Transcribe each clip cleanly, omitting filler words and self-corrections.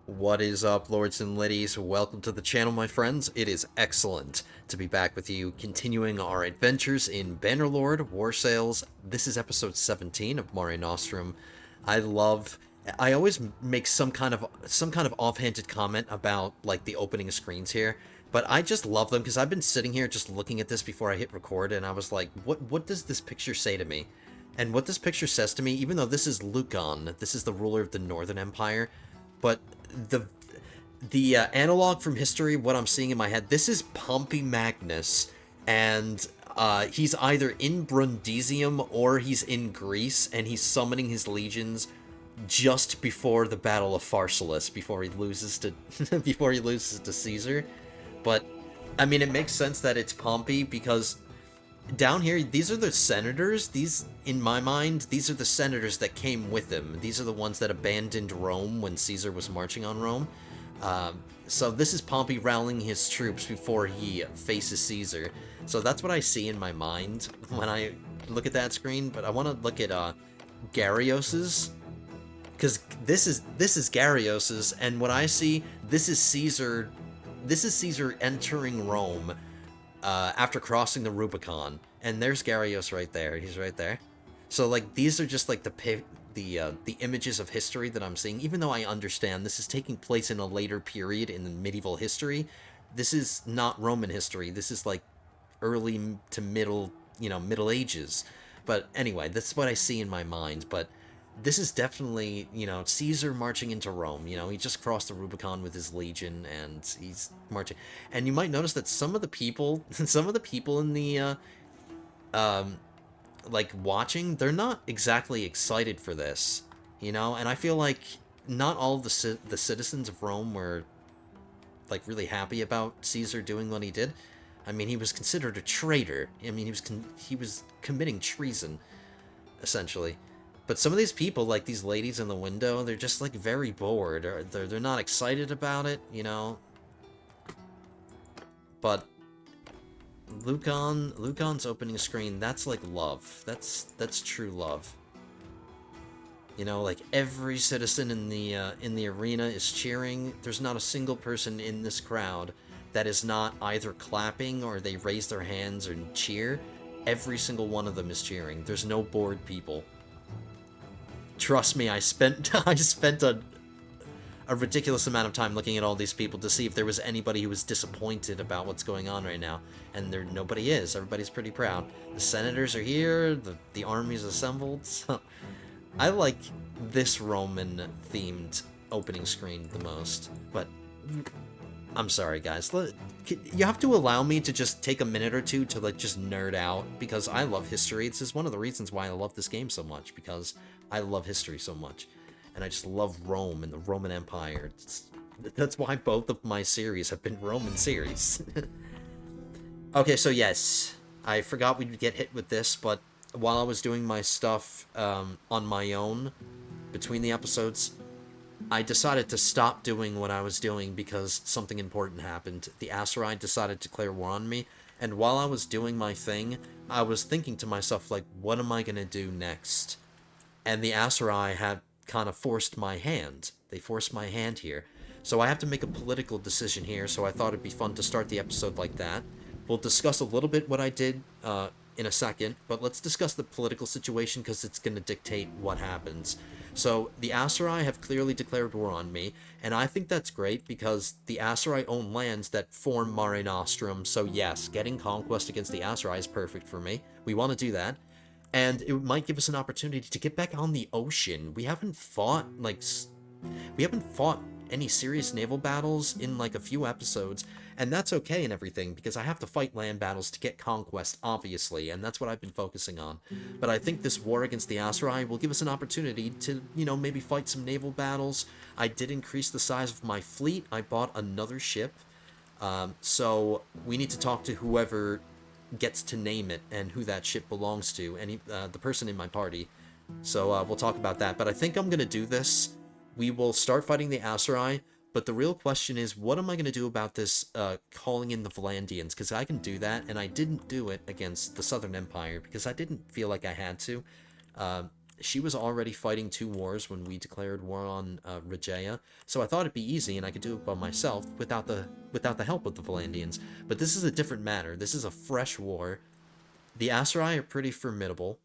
What is up, lords and ladies? Welcome to the channel, my friends. It is excellent to be back with you, continuing our adventures in Bannerlord War Sales. This is episode 17 of Mare Nostrum. I always make some kind of offhanded comment about like the opening screens here, but I just love them because I've been sitting here just looking at this before I hit record, and I was like, what does this picture say to me? And what this picture says to me, even though this is Lucan, this is the ruler of the Northern Empire, but the analog from history, what I'm seeing in my head, this is Pompey Magnus, and he's either in Brundisium or he's in Greece, and he's summoning his legions just before the Battle of Pharsalus, before he loses to before he loses to Caesar. But I mean, it makes sense that it's Pompey because down here, these are the senators. These, in my mind, these are the senators that came with him. These are the ones that abandoned Rome when Caesar was marching on Rome. So this is Pompey rallying his troops before he faces Caesar. So that's what I see in my mind when I look at that screen. But I want to look at Garrios's, because this is Garrios's, and what I see, this is Caesar. This is Caesar entering Rome after crossing the Rubicon, and there's Garrios right there. He's right there. So like these are just like the images of history that I'm seeing. Even though I understand this is taking place in a later period in the medieval history, this is not Roman history. This is like early to middle, Middle Ages. But anyway, that's what I see in my mind. But this is definitely, Caesar marching into Rome. He just crossed the Rubicon with his legion, and he's marching. And you might notice that some of the people, some of the people in the, like, watching, they're not exactly excited for this, And I feel like not all of the citizens of Rome were, like, really happy about Caesar doing what he did. I mean, he was considered a traitor. I mean, he was committing treason, essentially. But some of these people, like these ladies in the window, they're just like very bored, or they're not excited about it. But Lucan's opening screen, that's like love. That's true love. Like every citizen in the arena is cheering. There's not a single person in this crowd that is not either clapping or they raise their hands and cheer. Every single one of them is cheering. There's no bored people. Trust me, I spent a ridiculous amount of time looking at all these people to see if there was anybody who was disappointed about what's going on right now, and nobody is. Everybody's pretty proud. The senators are here, the army's assembled. So I like this Roman-themed opening screen the most, but I'm sorry, guys. You have to allow me to just take a minute or two to like just nerd out, because I love history. This is one of the reasons why I love this game so much, because I love history so much, and I just love Rome and the Roman Empire. That's why both of my series have been Roman series. Okay, so yes, I forgot we'd get hit with this, but while I was doing my stuff on my own between the episodes, I decided to stop doing what I was doing because something important happened. The Aserai decided to declare war on me, and while I was doing my thing, I was thinking to myself, like, what am I gonna do next? And the Aserai have kind of forced my hand. They forced my hand here. So I have to make a political decision here, so I thought it'd be fun to start the episode like that. We'll discuss a little bit what I did in a second, but let's discuss the political situation because it's going to dictate what happens. So the Aserai have clearly declared war on me, and I think that's great because the Aserai own lands that form Mare Nostrum, so yes, getting conquest against the Aserai is perfect for me. We want to do that. And it might give us an opportunity to get back on the ocean. We haven't fought any serious naval battles in like a few episodes, and that's okay and everything, because I have to fight land battles to get conquest, obviously, and that's what I've been focusing on. But I think this war against the Aserai will give us an opportunity to, maybe fight some naval battles. I did increase the size of my fleet. I bought another ship. So we need to talk to whoever gets to name it and who that ship belongs to, and the person in my party. So we'll talk about that. But I think I'm going to do this. We will start fighting the Aserai, but the real question is, what am I going to do about this calling in the Valandians? Because I can do that, and I didn't do it against the Southern Empire because I didn't feel like I had to. she was already fighting 2 wars when we declared war on Regea, so I thought it'd be easy and I could do it by myself without the help of the Valandians. But this is a different matter. This is a fresh war. The Aserai are pretty formidable,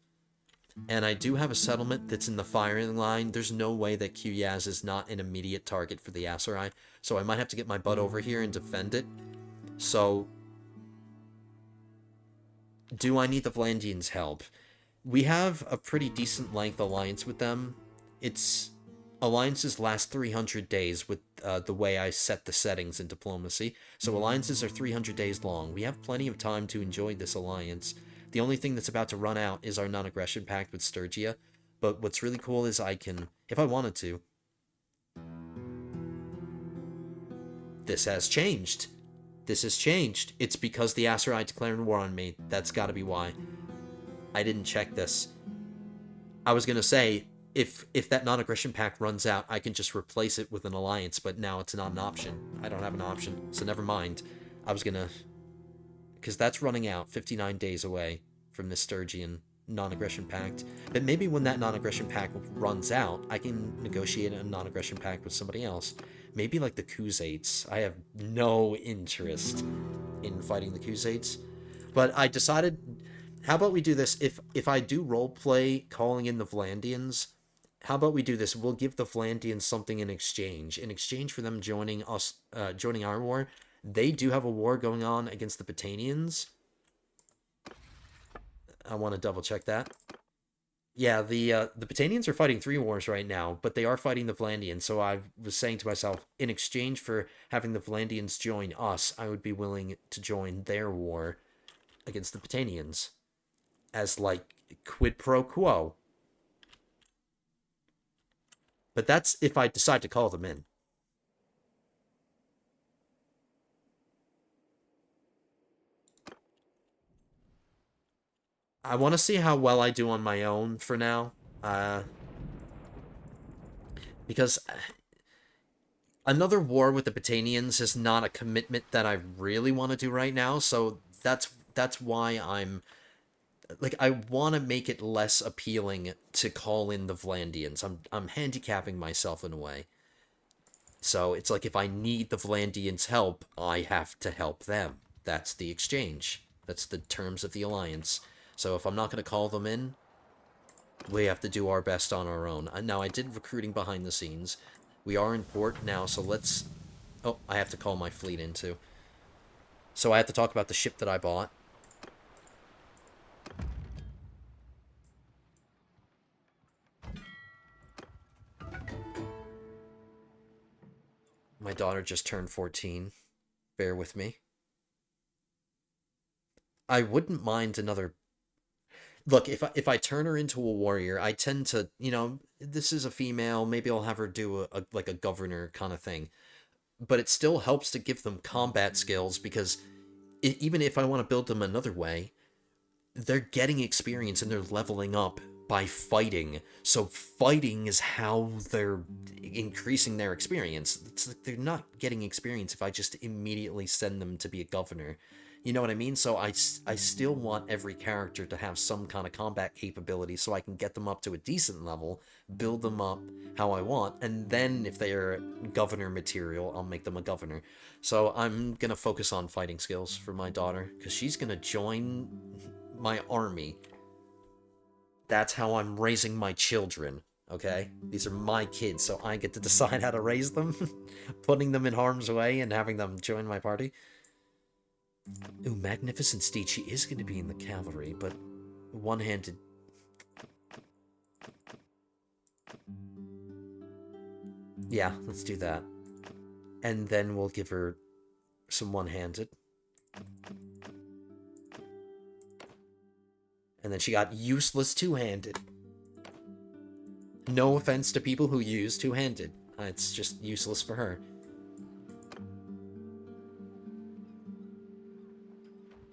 and I do have a settlement that's in the firing line. There's no way that Kuyaz is not an immediate target for the Aserai, so I might have to get my butt over here and defend it. So, do I need the Valandians' help? We have a pretty decent length alliance with them. Its alliances last 300 days with the way I set the settings in diplomacy. So alliances are 300 days long. We have plenty of time to enjoy this alliance. The only thing that's about to run out is our non-aggression pact with Sturgia. But what's really cool is I can, if I wanted to... This has changed. This has changed. It's because the Aserai declared war on me. That's gotta be why. I didn't check this. I was gonna say, if that non-aggression pact runs out, I can just replace it with an alliance, but now it's not an option. I don't have an option, so never mind. I was gonna... Because that's running out 59 days away from the Sturgian non-aggression pact. But maybe when that non-aggression pact runs out, I can negotiate a non-aggression pact with somebody else. Maybe like the Khuzaits. I have no interest in fighting the Khuzaits. But I decided... How about we do this? If I do roleplay calling in the Valandians, how about we do this? We'll give the Valandians something in exchange. In exchange for them joining us, joining our war, they do have a war going on against the Batanians. I want to double check that. Yeah, the Batanians are fighting 3 wars right now, but they are fighting the Valandians. So I was saying to myself, in exchange for having the Valandians join us, I would be willing to join their war against the Batanians. As, like, quid pro quo. But that's if I decide to call them in. I want to see how well I do on my own for now. Because another war with the Batanians is not a commitment that I really want to do right now, so that's why I'm... Like, I want to make it less appealing to call in the Valandians. I'm handicapping myself in a way. So it's like if I need the Valandians' help, I have to help them. That's the exchange. That's the terms of the alliance. So if I'm not going to call them in, we have to do our best on our own. Now, I did recruiting behind the scenes. We are in port now, so let's... Oh, I have to call my fleet in, too. So I have to talk about the ship that I bought. My daughter just turned 14. Bear with me. I wouldn't mind another... Look, if I turn her into a warrior, I tend to, you know, this is a female, maybe I'll have her do like a governor kind of thing. But it still helps to give them combat skills, because even if I want to build them another way, they're getting experience and they're leveling up by fighting. So fighting is how they're increasing their experience. It's like they're not getting experience if I just immediately send them to be a governor. You know what I mean? So I still want every character to have some kind of combat capability so I can get them up to a decent level, build them up how I want, and then if they are governor material, I'll make them a governor. So I'm going to focus on fighting skills for my daughter, because she's going to join my army. That's how I'm raising my children, okay? These are my kids, so I get to decide how to raise them, putting them in harm's way and having them join my party. Ooh, Magnificent Steed, she is going to be in the cavalry, but one-handed... Yeah, let's do that. And then we'll give her some one-handed. And then she got useless two-handed. No offense to people who use two-handed. It's just useless for her.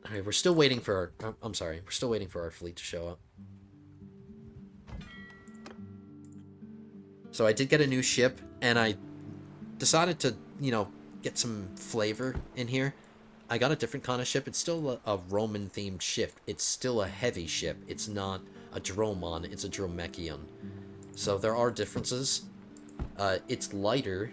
Alright, we're still waiting for our... I'm sorry, we're still waiting for our fleet to show up. So I did get a new ship, and I decided to, you know, get some flavor in here. I got a different kind of ship. It's still a Roman-themed ship. It's still a heavy ship. It's not a dromon, it's a dromechion. So there are differences. It's lighter,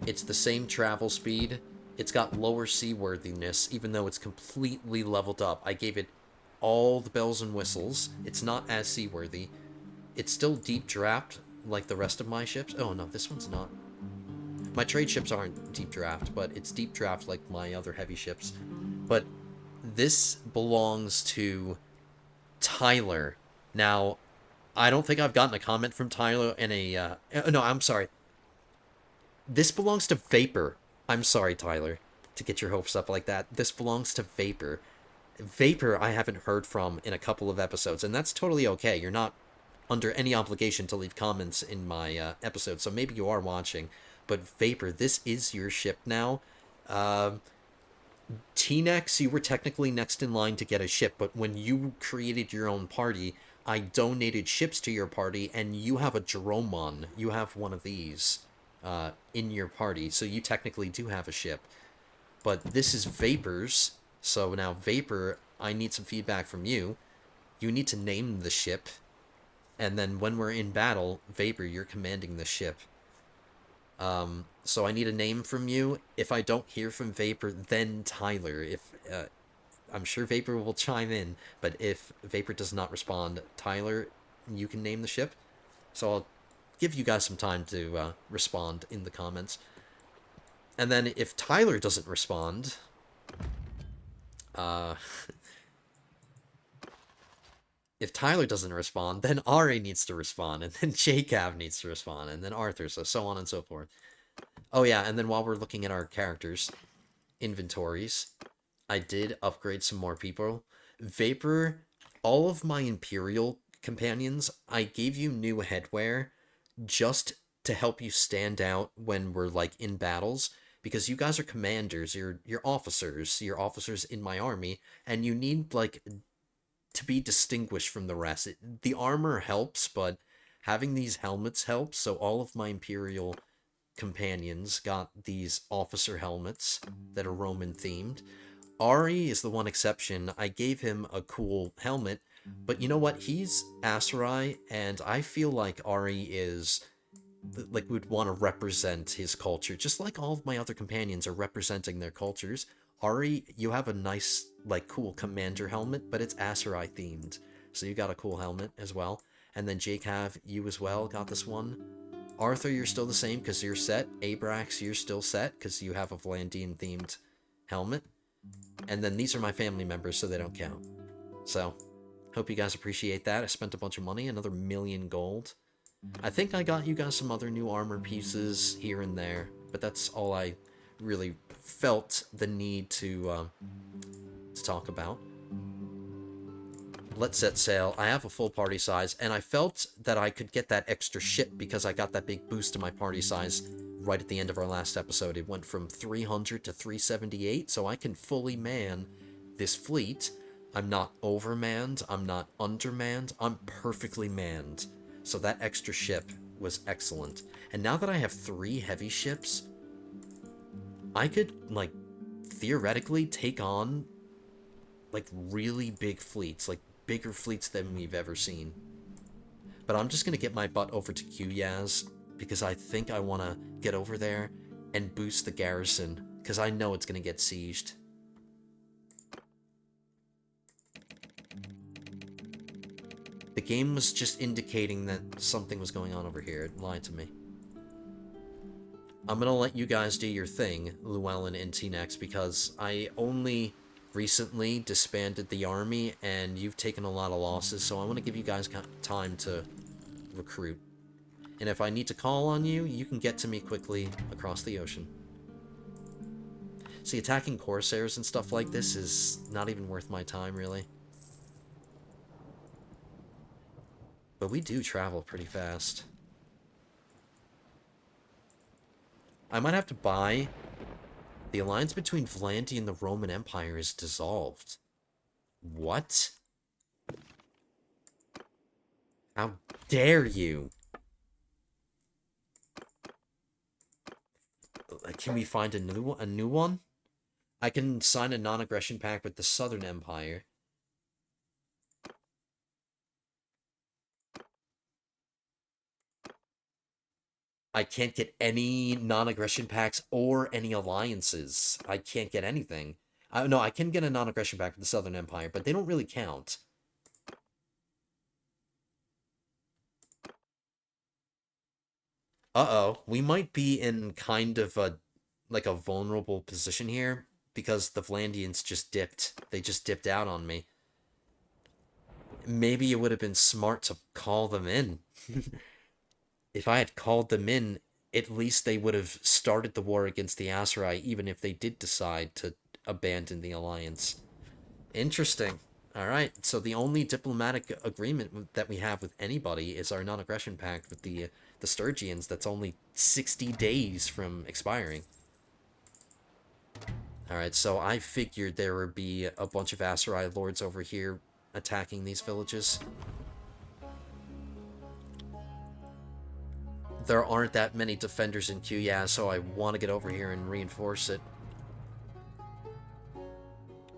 it's the same travel speed, it's got lower seaworthiness, even though it's completely leveled up. I gave it all the bells and whistles. It's not as seaworthy. It's still deep draft like the rest of my ships. Oh no, this one's not. My trade ships aren't deep draft, but it's deep draft like my other heavy ships. But this belongs to Tyler. Now, I don't think I've gotten a comment from Tyler in a... no, I'm sorry. This belongs to Vapor. I'm sorry, Tyler, to get your hopes up like that. This belongs to Vapor. Vapor I haven't heard from in a couple of episodes, and that's totally okay. You're not under any obligation to leave comments in my episode, so maybe you are watching. But Vapor, this is your ship now. T-Nex, you were technically next in line to get a ship, but when you created your own party, I donated ships to your party, and you have a Dromon. You have one of these in your party, so you technically do have a ship. But this is Vapor's, so now Vapor, I need some feedback from you. You need to name the ship, and then when we're in battle, Vapor, you're commanding the ship. So I need a name from you. If I don't hear from Vapor, then Tyler. If I'm sure Vapor will chime in, but if Vapor does not respond, Tyler, you can name the ship. So I'll give you guys some time to respond in the comments. And then if Tyler doesn't respond, if Tyler doesn't respond, then Ari needs to respond, and then Jacob needs to respond, and then Arthur, so on and so forth. Oh yeah, and then while we're looking at our characters' inventories, I did upgrade some more people. Vapor, all of my Imperial companions, I gave you new headwear just to help you stand out when we're like in battles, because you guys are commanders, you're officers, you're officers in my army, and you need like to be distinguished from the rest. The armor helps, but having these helmets helps. So all of my Imperial companions got these officer helmets that are Roman themed. Ari is the one exception. I gave him a cool helmet, but you know what? He's Aserai, and I feel like Ari is like would want to represent his culture, just like all of my other companions are representing their cultures. Ari, you have a nice, like, cool commander helmet, but it's Aserai themed, so you got a cool helmet as well. And then Jacob, you as well got this one. Arthur, you're still the same because you're set. Abrax, you're still set because you have a Vlandian themed helmet. And then these are my family members, so they don't count. So, hope you guys appreciate that. I spent a bunch of money, another 1,000,000 gold. I think I got you guys some other new armor pieces here and there, but that's all I really felt the need to talk about. Let's set sail. I have a full party size, and I felt that I could get that extra ship because I got that big boost to my party size right at the end of our last episode. It went from 300 to 378, so I can fully man this fleet. I'm not overmanned, I'm not undermanned, I'm perfectly manned. So that extra ship was excellent. And now that I have 3 heavy ships, I could, like, theoretically take on, like, really big fleets, like, bigger fleets than we've ever seen. But I'm just gonna get my butt over to Quyaz, because I think I want to get over there and boost the garrison, because I know it's gonna get sieged. The game was just indicating that something was going on over here. It lied to me. I'm gonna let you guys do your thing, Llewellyn and T-Nex, because I only recently disbanded the army, and you've taken a lot of losses, so I want to give you guys time to recruit. And if I need to call on you, you can get to me quickly across the ocean. See, attacking Corsairs and stuff like this is not even worth my time, really. But we do travel pretty fast. I might have to buy... The alliance between Vlandy and the Roman Empire is dissolved. What? How dare you? Can we find a new one? I can sign a non-aggression pact with the Southern Empire. I can't get any non-aggression pacts or any alliances. I can't get anything. No, I can get a non-aggression pact with the Southern Empire, but they don't really count. Uh-oh, we might be in kind of a, like a vulnerable position here, because the Vlandians just dipped. They just dipped out on me. Maybe it would have been smart to call them in. If I had called them in, at least they would have started the war against the Aserai, even if they did decide to abandon the alliance. Interesting. All right, so the only diplomatic agreement that we have with anybody is our non-aggression pact with the Sturgians. That's only 60 days from expiring. All right, so I figured there would be a bunch of Aserai lords over here attacking these villages. There aren't that many defenders in Kuya, so I want to get over here and reinforce it.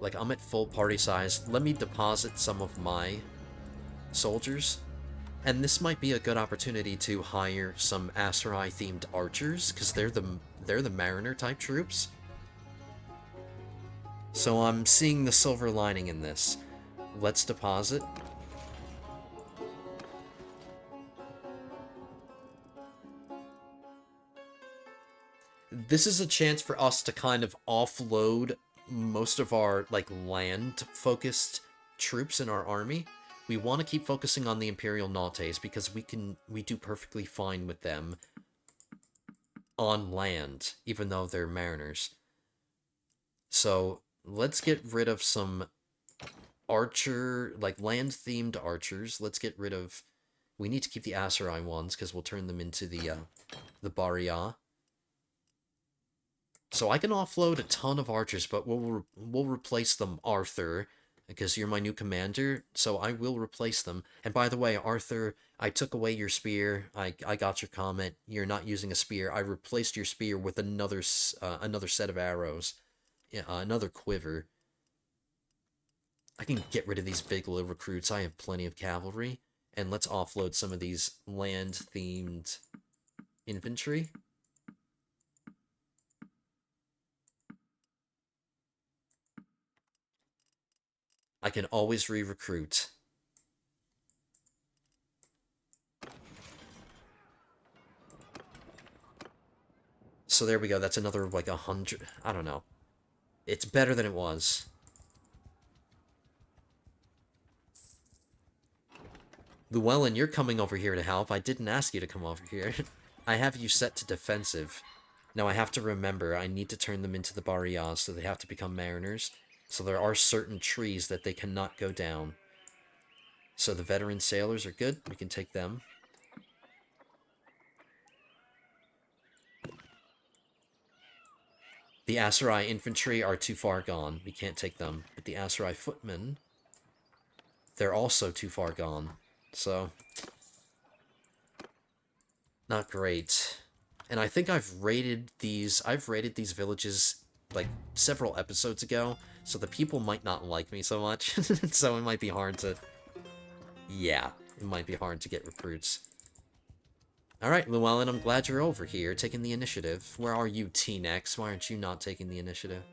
Like, I'm at full party size. Let me deposit some of my soldiers. And this might be a good opportunity to hire some Aserai-themed archers, because they're the mariner-type troops. So I'm seeing the silver lining in this. Let's deposit. This is a chance for us to kind of offload most of our, like, land-focused troops in our army. We want to keep focusing on the Imperial Nautes because we do perfectly fine with them on land, even though they're mariners. So let's get rid of some archer, like land-themed archers. Let's get rid of... We need to keep the Aserai ones because we'll turn them into the Baria. So I can offload a ton of archers, but we'll replace them, Arthur, because you're my new commander, so I will replace them. And by the way, Arthur, I took away your spear. I got your comment. You're not using a spear. I replaced your spear with another set of arrows. Yeah, another quiver. I can get rid of these Vigla recruits. I have plenty of cavalry. And let's offload some of these land-themed infantry. I can always re-recruit. So there we go. That's another, like, 100... I don't know. It's better than it was. Llewellyn, you're coming over here to help. I didn't ask you to come over here. I have you set to defensive. Now I have to remember, I need to turn them into the Barrias, so they have to become mariners. So there are certain trees that they cannot go down. So the veteran sailors are good. We can take them. The Aserai infantry are too far gone. We can't take them. But the Aserai footmen, they're also too far gone. So, not great. And I think I've raided these villages, like, several episodes ago, so the people might not like me so much. So it might be hard to... Yeah, it might be hard to get recruits. Alright, Llewellyn, I'm glad you're over here, taking the initiative. Where are you, T-Nex? Why aren't you not taking the initiative?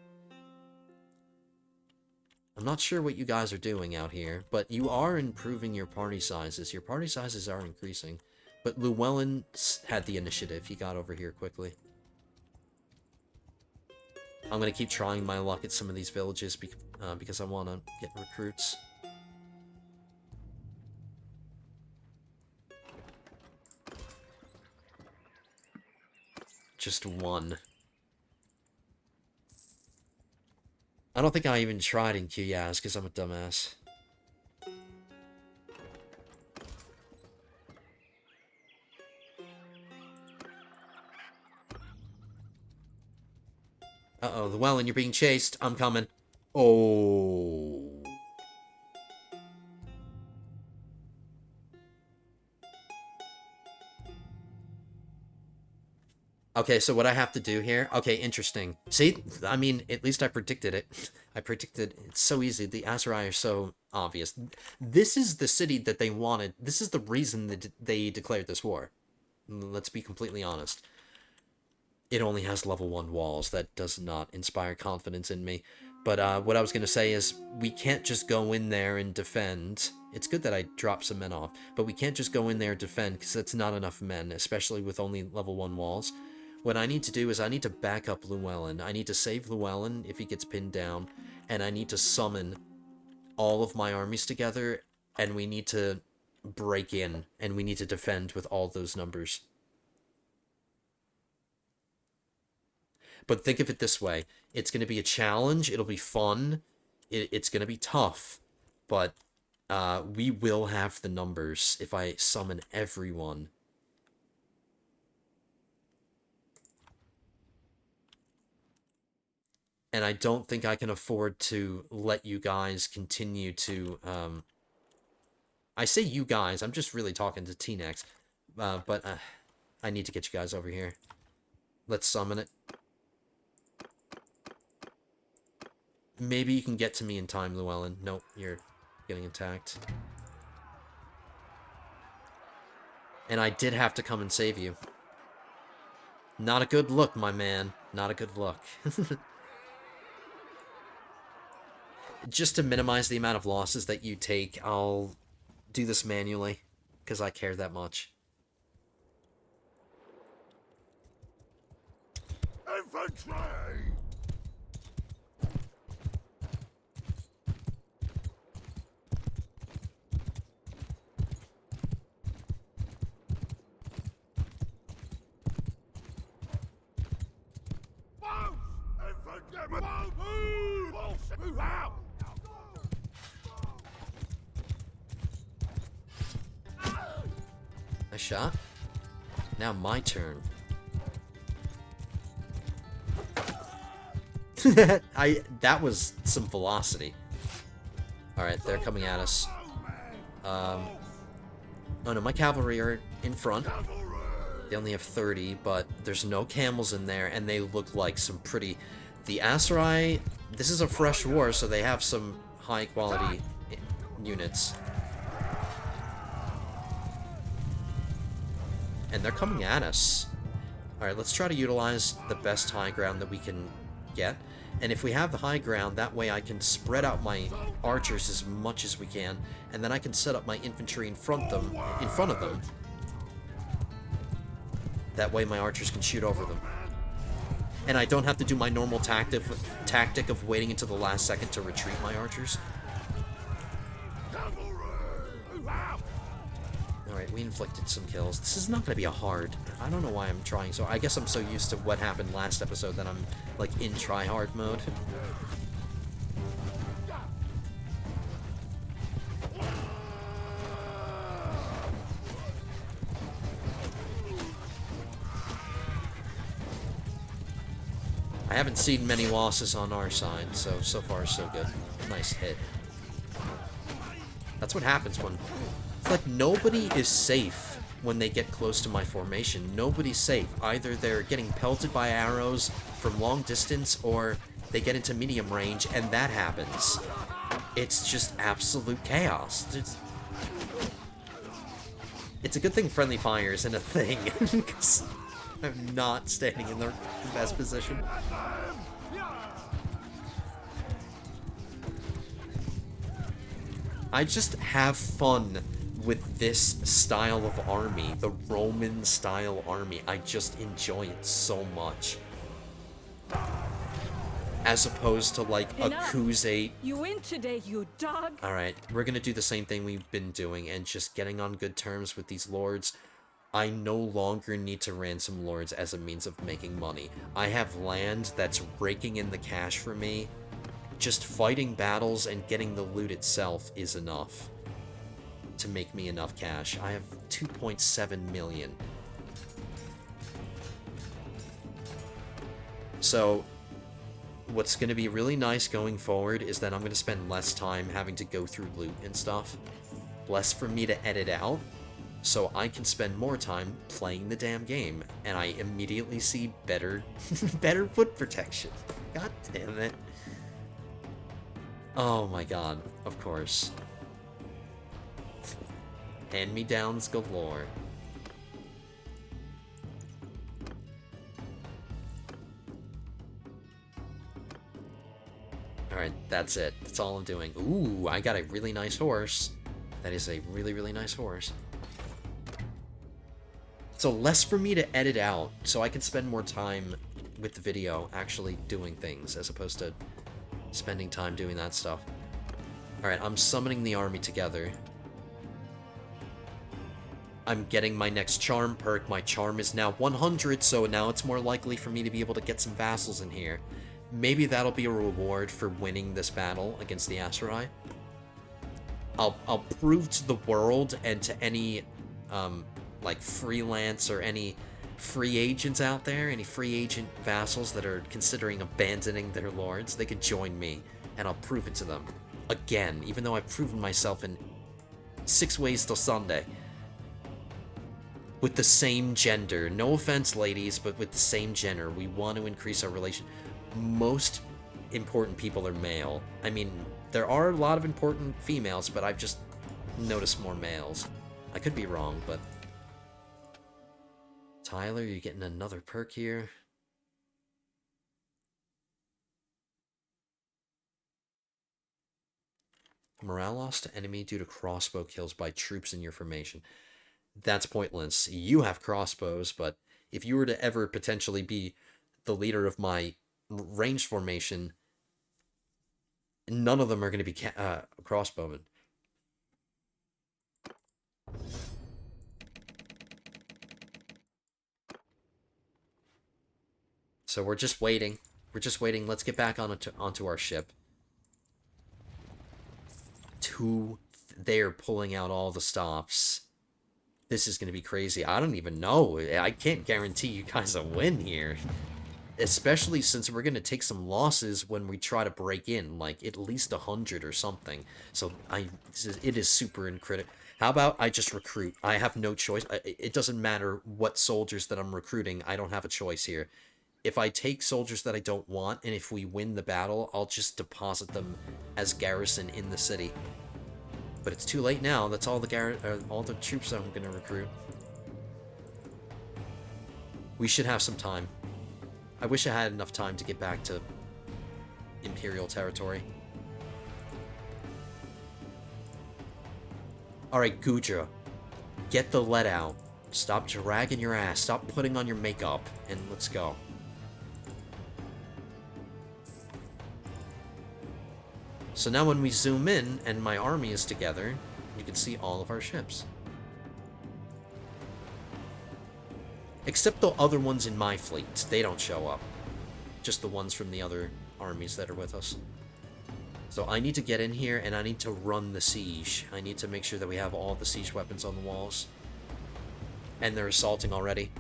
I'm not sure what you guys are doing out here, but you are improving your party sizes. Your party sizes are increasing. But Llewellyn had the initiative. He got over here quickly. I'm going to keep trying my luck at some of these villages because I want to get recruits. Just one. I don't think I even tried in Kuyaz because I'm a dumbass. Uh-oh, Llewellyn, you're being chased. I'm coming. Oh. Okay, so what I have to do here... Okay, interesting. See, I mean, at least I predicted it. I predicted... It's so easy. The Aserai are so obvious. This is the city that they wanted. This is the reason that they declared this war. Let's be completely honest. It only has level 1 walls. That does not inspire confidence in me. But what I was going to say is, we can't just go in there and defend. It's good that I dropped some men off, but we can't just go in there and defend, because that's not enough men, especially with only level 1 walls. What I need to do is I need to back up Llewellyn. I need to save Llewellyn if he gets pinned down, and I need to summon all of my armies together, and we need to break in, and we need to defend with all those numbers. But think of it this way. It's going to be a challenge. It'll be fun. It's going to be tough. But we will have the numbers if I summon everyone. And I don't think I can afford to let you guys continue to... I say you guys. I'm just really talking to T-Nex. But I need to get you guys over here. Let's summon it. Maybe you can get to me in time, Llewellyn. Nope, you're getting attacked. And I did have to come and save you. Not a good look, my man. Not a good look. Just to minimize the amount of losses that you take, I'll do this manually, because I care that much. Infantry! Nice shot. Now my turn. That was some velocity. Alright, they're coming at us. Oh no, my cavalry are in front. They only have 30, but there's no camels in there, and they look like some pretty... The Aserai, this is a fresh war, so they have some high-quality units. And they're coming at us. Alright, let's try to utilize the best high ground that we can get. And if we have the high ground, that way I can spread out my archers as much as we can, and then I can set up my infantry in front of them. That way my archers can shoot over them. And I don't have to do my normal tactic of waiting until the last second to retreat my archers. Alright, we inflicted some kills. This is not going to be a hard... I don't know why I'm trying so... I guess I'm so used to what happened last episode that I'm, like, in try-hard mode. I haven't seen many losses on our side, so far so good. Nice hit. That's what happens when... It's like nobody is safe when they get close to my formation. Nobody's safe. Either they're getting pelted by arrows from long distance, or they get into medium range, and that happens. It's just absolute chaos. It's a good thing friendly fire isn't a thing, because I'm not standing in the best position. I just have fun with this style of army, the Roman style army. I just enjoy it so much. As opposed to like a Crusade. You win today, you dog. Alright, we're gonna do the same thing we've been doing and just getting on good terms with these lords. I no longer need to ransom lords as a means of making money. I have land that's raking in the cash for me. Just fighting battles and getting the loot itself is enough to make me enough cash. I have 2.7 million. So, what's going to be really nice going forward is that I'm going to spend less time having to go through loot and stuff. Less for me to edit out, so I can spend more time playing the damn game. And I immediately see better, better foot protection. God damn it. Oh my god, of course. Hand-me-downs galore. Alright, that's it. That's all I'm doing. Ooh, I got a really nice horse. That is a really, really nice horse. So less for me to edit out, so I can spend more time with the video actually doing things, as opposed to spending time doing that stuff. Alright, I'm summoning the army together. I'm getting my next charm perk. My charm is now 100, so now it's more likely for me to be able to get some vassals in here. Maybe that'll be a reward for winning this battle against the Aserai. I'll prove to the world and to any, like, freelance or any free agents out there, any free agent vassals that are considering abandoning their lords, they could join me, and I'll prove it to them. Again, even though I've proven myself in 6 ways till Sunday. With the same gender. No offense, ladies, but with the same gender. We want to increase our relation. Most important people are male. I mean, there are a lot of important females, but I've just noticed more males. I could be wrong, but... Tyler, you're getting another perk here. Morale loss to enemy due to crossbow kills by troops in your formation. That's pointless. You have crossbows, but if you were to ever potentially be the leader of my ranged formation, none of them are going to be crossbowmen. So we're just waiting. We're just waiting. Let's get back onto our ship. They're pulling out all the stops. This is going to be crazy. I don't even know. I can't guarantee you guys a win here. Especially since we're going to take some losses when we try to break in. Like, at least 100 or something. So, it is super critical. How about I just recruit? I have no choice. It doesn't matter what soldiers that I'm recruiting. I don't have a choice here. If I take soldiers that I don't want, and if we win the battle, I'll just deposit them as garrison in the city. But it's too late now. That's all the troops I'm going to recruit. We should have some time. I wish I had enough time to get back to Imperial territory. Alright, Gudra. Get the lead out. Stop dragging your ass. Stop putting on your makeup. And let's go. So now when we zoom in and my army is together, you can see all of our ships. Except the other ones in my fleet. They don't show up. Just the ones from the other armies that are with us. So I need to get in here and I need to run the siege. I need to make sure that we have all the siege weapons on the walls. And they're assaulting already.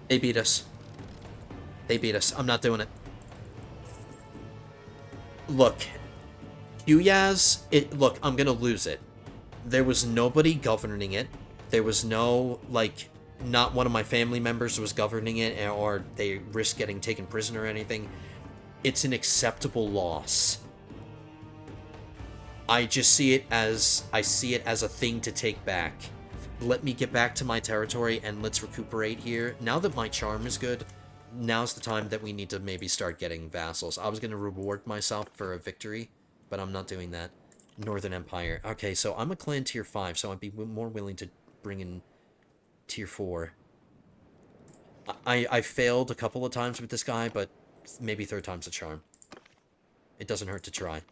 They beat us. They beat us. I'm not doing it. Look. Uyaz, look, I'm gonna lose it. There was nobody governing it. There was no, like, not one of my family members was governing it, or they risked getting taken prisoner or anything. It's an acceptable loss. I just see it as, I see it as a thing to take back. Let me get back to my territory and let's recuperate here. Now that my charm is good, now's the time that we need to maybe start getting vassals. I was going to reward myself for a victory, but I'm not doing that. Northern Empire. Okay, so I'm a clan tier 5, so I'd be more willing to bring in tier 4. I failed a couple of times with this guy, but maybe third time's a charm. It doesn't hurt to try.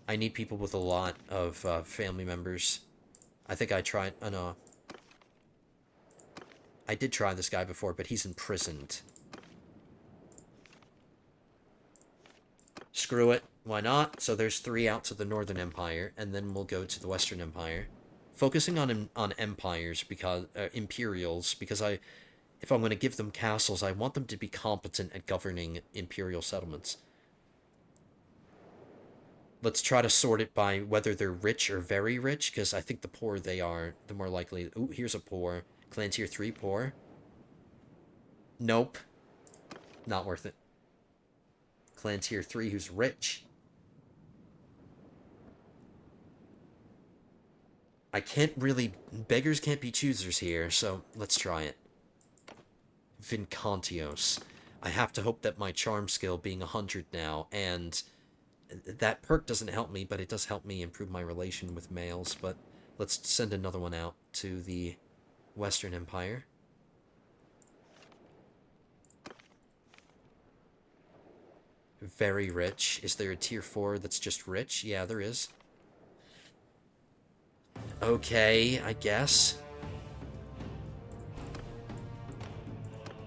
I need people with a lot of family members. I think I tried... Oh, no. I did try this guy before, but he's imprisoned. Screw it. Why not? So there's 3 out to the Northern Empire, and then we'll go to the Western Empire. Focusing on empires, because... Imperials, because if I'm going to give them castles, I want them to be competent at governing imperial settlements. Let's try to sort it by whether they're rich or very rich, because I think the poorer they are, the more likely... Ooh, here's a poor. Clan tier 3 poor. Nope. Not worth it. Clan tier 3 who's rich. I can't really... Beggars can't be choosers here, so let's try it. Vincantios. I have to hope that my charm skill being 100 now, and that perk doesn't help me, but it does help me improve my relation with males. But let's send another one out to the Western Empire. Very rich. Is there a tier 4 that's just rich? Yeah, there is. Okay, I guess.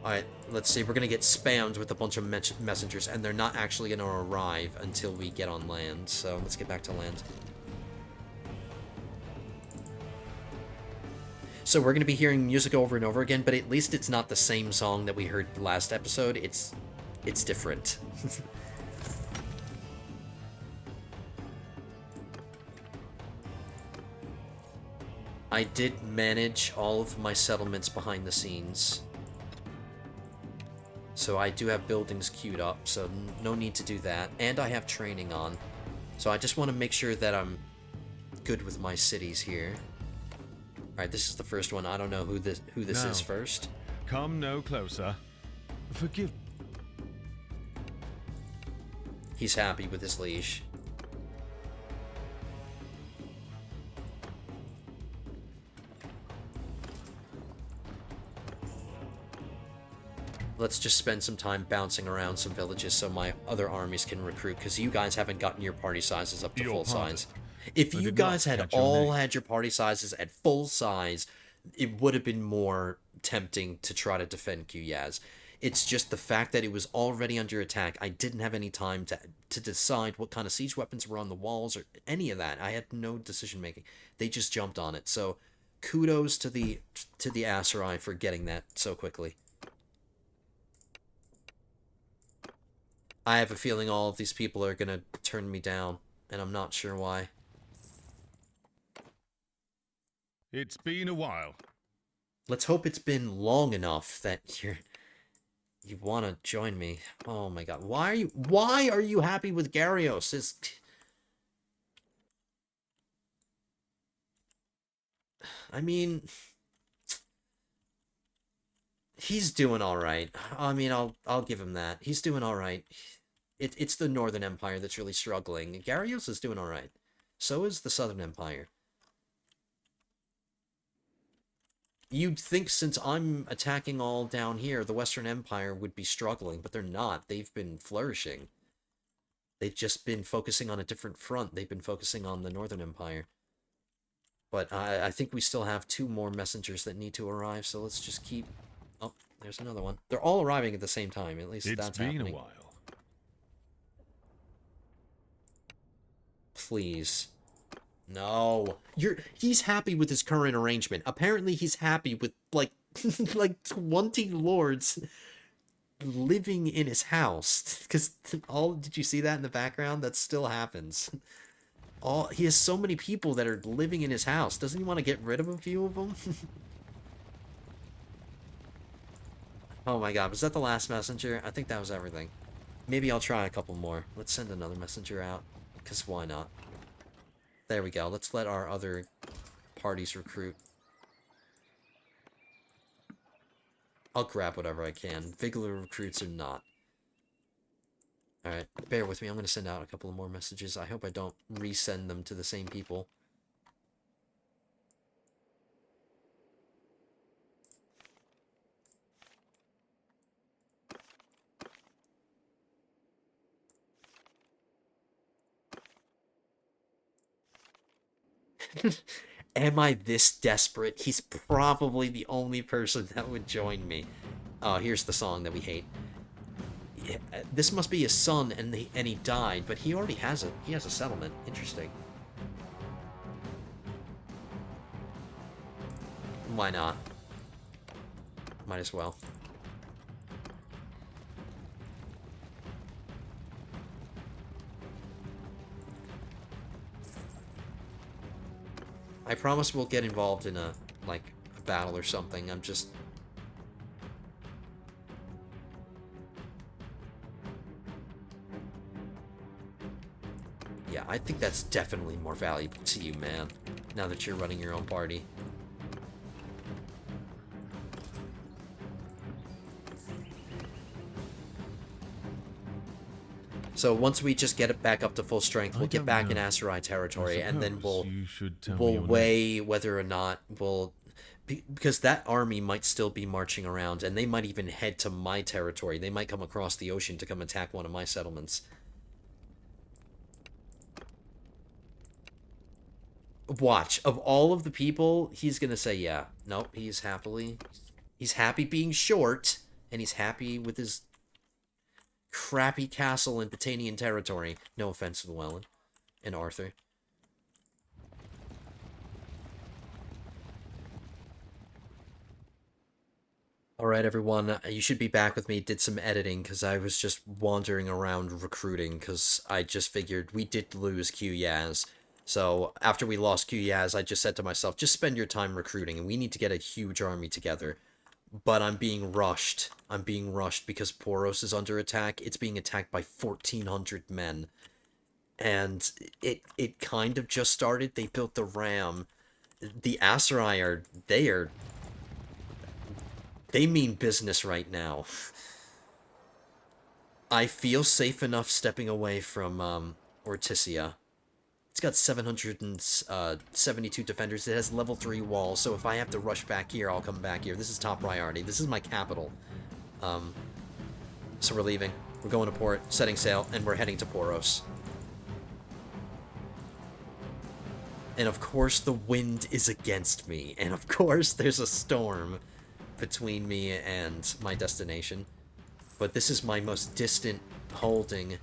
Alright, let's see. We're gonna get spammed with a bunch of messengers, and they're not actually gonna arrive until we get on land. So let's get back to land. So we're gonna be hearing music over and over again, but at least it's not the same song that we heard last episode. It's different. I did manage all of my settlements behind the scenes. So I do have buildings queued up, so no need to do that. And I have training on. So I just want to make sure that I'm good with my cities here. Alright, this is the first one. I don't know who this is first. Come no closer. Forgive. He's happy with his liege. Let's just spend some time bouncing around some villages so my other armies can recruit, because you guys haven't gotten your party sizes up to full size. If you guys had all had your party sizes at full size, it would have been more tempting to try to defend Quyaz. It's just the fact that it was already under attack. I didn't have any time to decide what kind of siege weapons were on the walls or any of that. I had no decision making. They just jumped on it. So kudos to the Aserai for getting that so quickly. I have a feeling all of these people are gonna turn me down, and I'm not sure why. It's been a while. Let's hope it's been long enough that you want to join me. Oh my god. Why are you happy with Garrios? I mean, he's doing all right. I mean, I'll give him that. He's doing all right. It's the Northern Empire that's really struggling. Garrios is doing all right. So is the Southern Empire. You'd think since I'm attacking all down here, the Western Empire would be struggling, but they're not. They've been flourishing. They've just been focusing on a different front. They've been focusing on the Northern Empire. But I think we still have 2 more messengers that need to arrive, so let's just keep... Oh, there's another one. They're all arriving at the same time, at least that's happening. It's been a while. Please. No. He's happy with his current arrangement. Apparently he's happy with, like, like 20 lords living in his house. Because did you see that in the background? That still happens. He has so many people that are living in his house. Doesn't he want to get rid of a few of them? Oh my god, was that the last messenger? I think that was everything. Maybe I'll try a couple more. Let's send another messenger out, because why not? There we go. Let's let our other parties recruit. I'll grab whatever I can. Vigilor recruits or not. Alright, bear with me. I'm going to send out a couple of more messages. I hope I don't resend them to the same people. Am I this desperate? He's probably the only person that would join me. Oh, here's the song that we hate. Yeah, this must be his son, and he died, but he already has it. He has a settlement. Interesting. Why not? Might as well. I promise we'll get involved in a, like, a battle or something. I'm just... Yeah, I think that's definitely more valuable to you, man. Now that you're running your own party. So once we just get it back up to full strength, we'll get back in Aserai territory, and then we'll weigh whether or not we'll... Because that army might still be marching around, and they might even head to my territory. They might come across the ocean to come attack one of my settlements. Watch, of all of the people, he's gonna say, yeah. Nope, he's happy being short, and he's happy with his crappy castle in Batanian territory. No offense to Llewellyn and Arthur. Alright, everyone, you should be back with me. Did some editing, because I was just wandering around recruiting, because I just figured we did lose Q-Yaz. So, after we lost Q-Yaz, I just said to myself, just spend your time recruiting, and we need to get a huge army together. But I'm being rushed. I'm being rushed because Poros is under attack. It's being attacked by 1,400 men. And it kind of just started. They built the ram. The Aserai they mean business right now. I feel safe enough stepping away from Ortisia. It's got 772 defenders. It has level 3 walls, so if I have to rush back here, I'll come back here. This is top priority. This is my capital. So we're leaving. We're going to port, setting sail, and we're heading to Poros. And of course the wind is against me. And of course there's a storm between me and my destination. But this is my most distant holding.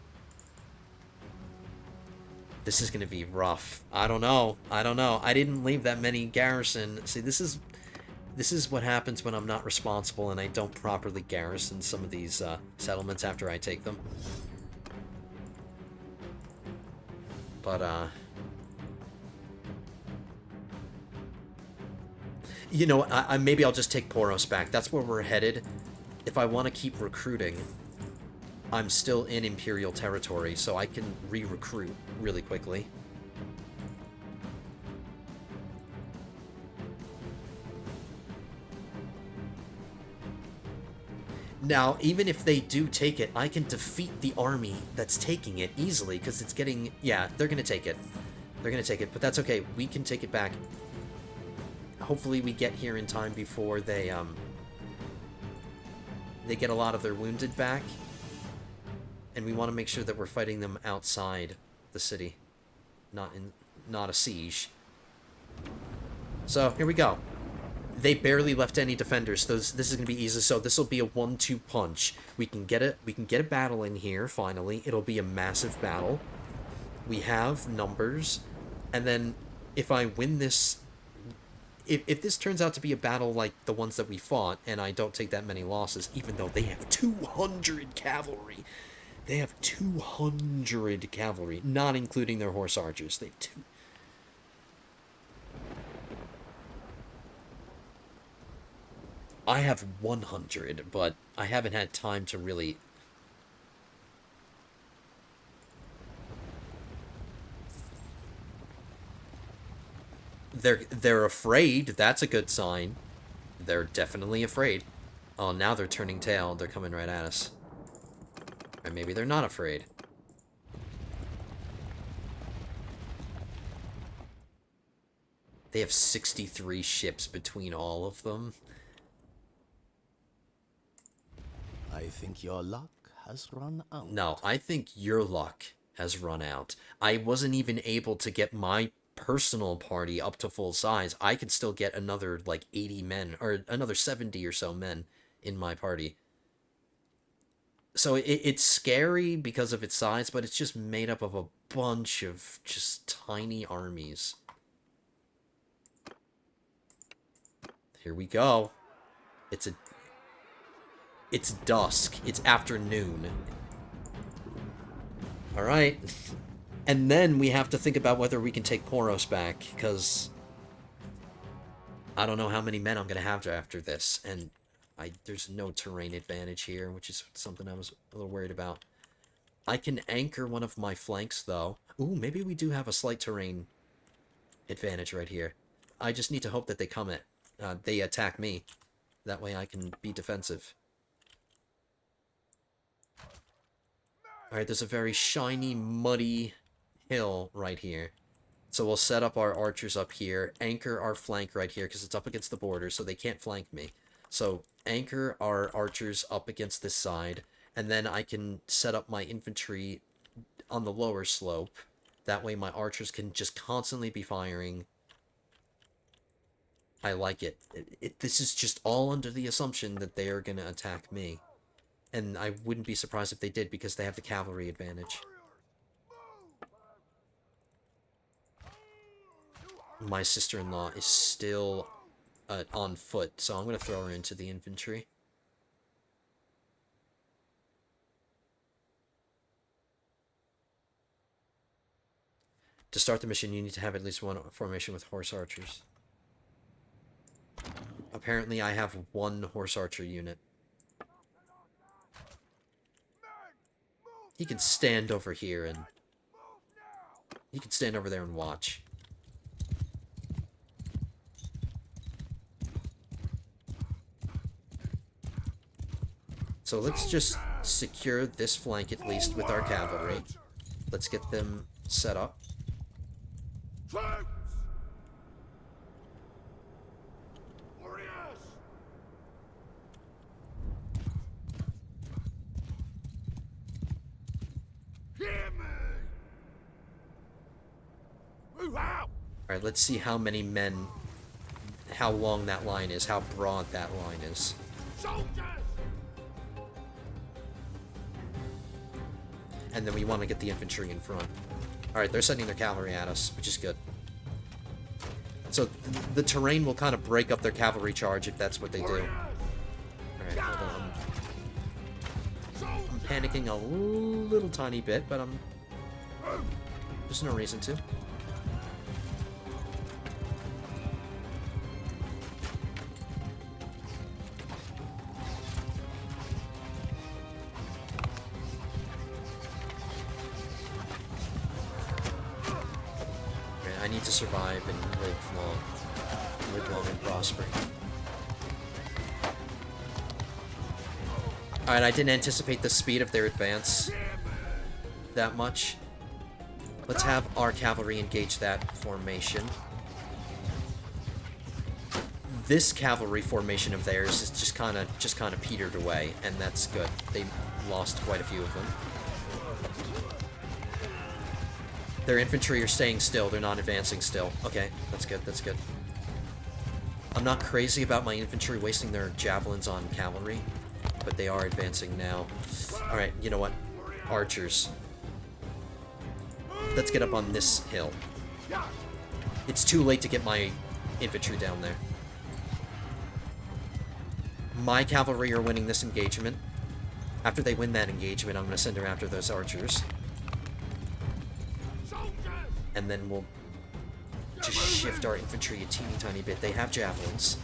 This is going to be rough. I don't know. I didn't leave that many garrison. See, this is what happens when I'm not responsible and I don't properly garrison some of these settlements after I take them. But, you know, maybe I'll just take Poros back. That's where we're headed. If I want to keep recruiting, I'm still in Imperial territory, so I can re-recruit really quickly. Now, even if they do take it, I can defeat the army that's taking it easily, because it's getting... Yeah, they're going to take it. They're going to take it, but that's okay. We can take it back. Hopefully we get here in time before they get a lot of their wounded back. And we want to make sure that we're fighting them outside the city, not a siege. So here we go. They barely left any defenders. This is gonna be easy. So this will be a 1-2 punch. We can get it. We can get a battle in here. Finally, it'll be a massive battle. We have numbers, and then if I win this, if this turns out to be a battle like the ones that we fought, and I don't take that many losses, even though they have 200 cavalry. They have 200 cavalry, not including their horse archers. They have 2. I have 100, but I haven't had time to really... They're afraid. That's a good sign. They're definitely afraid. Oh, now they're turning tail. They're coming right at us. Or maybe they're not afraid. They have 63 ships between all of them. I think your luck has run out. No, I think your luck has run out. I wasn't even able to get my personal party up to full size. I could still get another, like, 80 men, or another 70 or so men in my party. So it's scary because of its size, but it's just made up of a bunch of just tiny armies. Here we go. It's It's dusk. It's afternoon. Alright. And then we have to think about whether we can take Poros back, because I don't know how many men I'm going to have after this, and there's no terrain advantage here, which is something I was a little worried about. I can anchor one of my flanks, though. Ooh, maybe we do have a slight terrain advantage right here. I just need to hope that they attack me. That way I can be defensive. Alright, there's a very shiny, muddy hill right here. So we'll set up our archers up here, anchor our flank right here, because it's up against the border, so they can't flank me. So anchor our archers up against this side, and then I can set up my infantry on the lower slope. That way my archers can just constantly be firing. I like it. This is just all under the assumption that they are going to attack me. And I wouldn't be surprised if they did, because they have the cavalry advantage. My sister-in-law is still on foot, so I'm going to throw her into the infantry. To start the mission, you need to have at least one formation with horse archers. Apparently, I have one horse archer unit. He can stand over here and... He can stand over there and watch. So let's just secure this flank at least with our cavalry. Let's get them set up. Alright, let's see how many men, how long that line is, how broad that line is. And then we want to get the infantry in front. Alright, they're sending their cavalry at us, which is good. So the terrain will kind of break up their cavalry charge if that's what they do. Alright, hold on. I'm panicking a little tiny bit, but there's no reason to. I need to survive and live long and prosper. Alright, I didn't anticipate the speed of their advance that much. Let's have our cavalry engage that formation. This cavalry formation of theirs is just kind of petered away, and that's good. They lost quite a few of them. Their infantry are staying still. They're not advancing still. Okay, that's good, that's good. I'm not crazy about my infantry wasting their javelins on cavalry, but they are advancing now. Alright, you know what? Archers. Let's get up on this hill. It's too late to get my infantry down there. My cavalry are winning this engagement. After they win that engagement, I'm going to send her after those archers. And then we'll just shift our infantry a teeny tiny bit. They have javelins.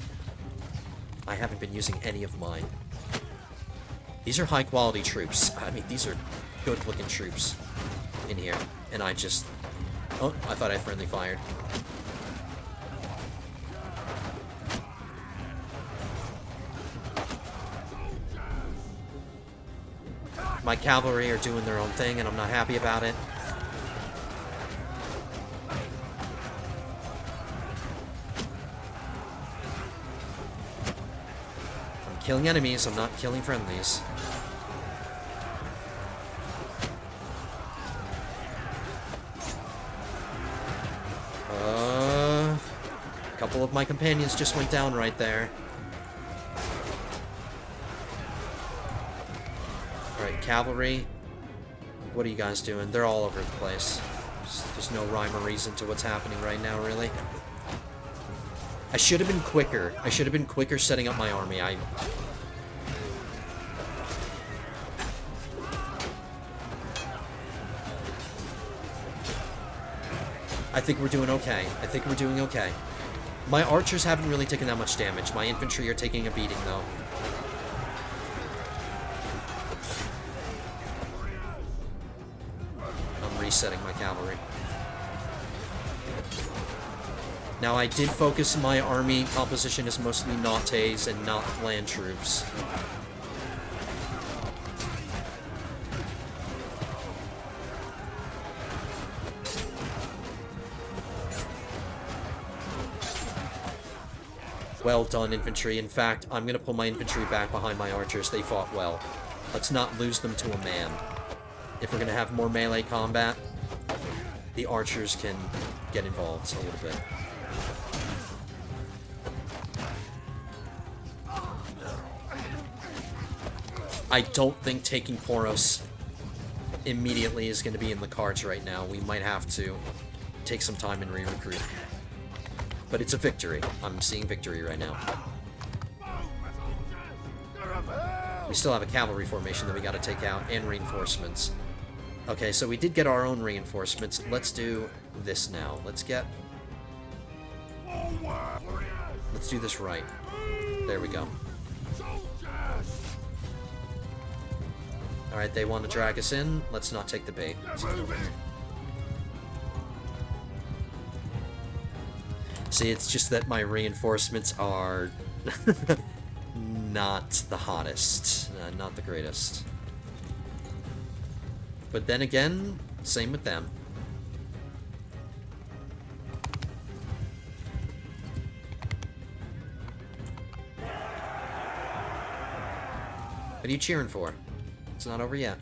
I haven't been using any of mine. These are high quality troops. I mean, these are good looking troops in here. And I just... Oh, I thought I friendly fired. My cavalry are doing their own thing and I'm not happy about it. Killing enemies, I'm not killing friendlies. A couple of my companions just went down right there. Alright, cavalry. What are you guys doing? They're all over the place. There's no rhyme or reason to what's happening right now, really. I should have been quicker. I should have been quicker setting up my army. I think we're doing okay. I think we're doing okay. My archers haven't really taken that much damage. My infantry are taking a beating, though. I'm resetting my cavalry. Now, I did focus my army composition as mostly Nantes and not land troops. Well done, infantry. In fact, I'm going to pull my infantry back behind my archers. They fought well. Let's not lose them to a man. If we're going to have more melee combat, the archers can get involved a little bit. I don't think taking Poros immediately is going to be in the cards right now. We might have to take some time and re-recruit. But it's a victory. I'm seeing victory right now. We still have a cavalry formation that we got to take out, and reinforcements. Okay, so we did get our own reinforcements. Let's do this now. Let's do this right. There we go. Alright, they want to drag us in. Let's not take the bait. See, it's just that my reinforcements are not the hottest. Not the greatest. But then again, same with them. What are you cheering for? It's not over yet.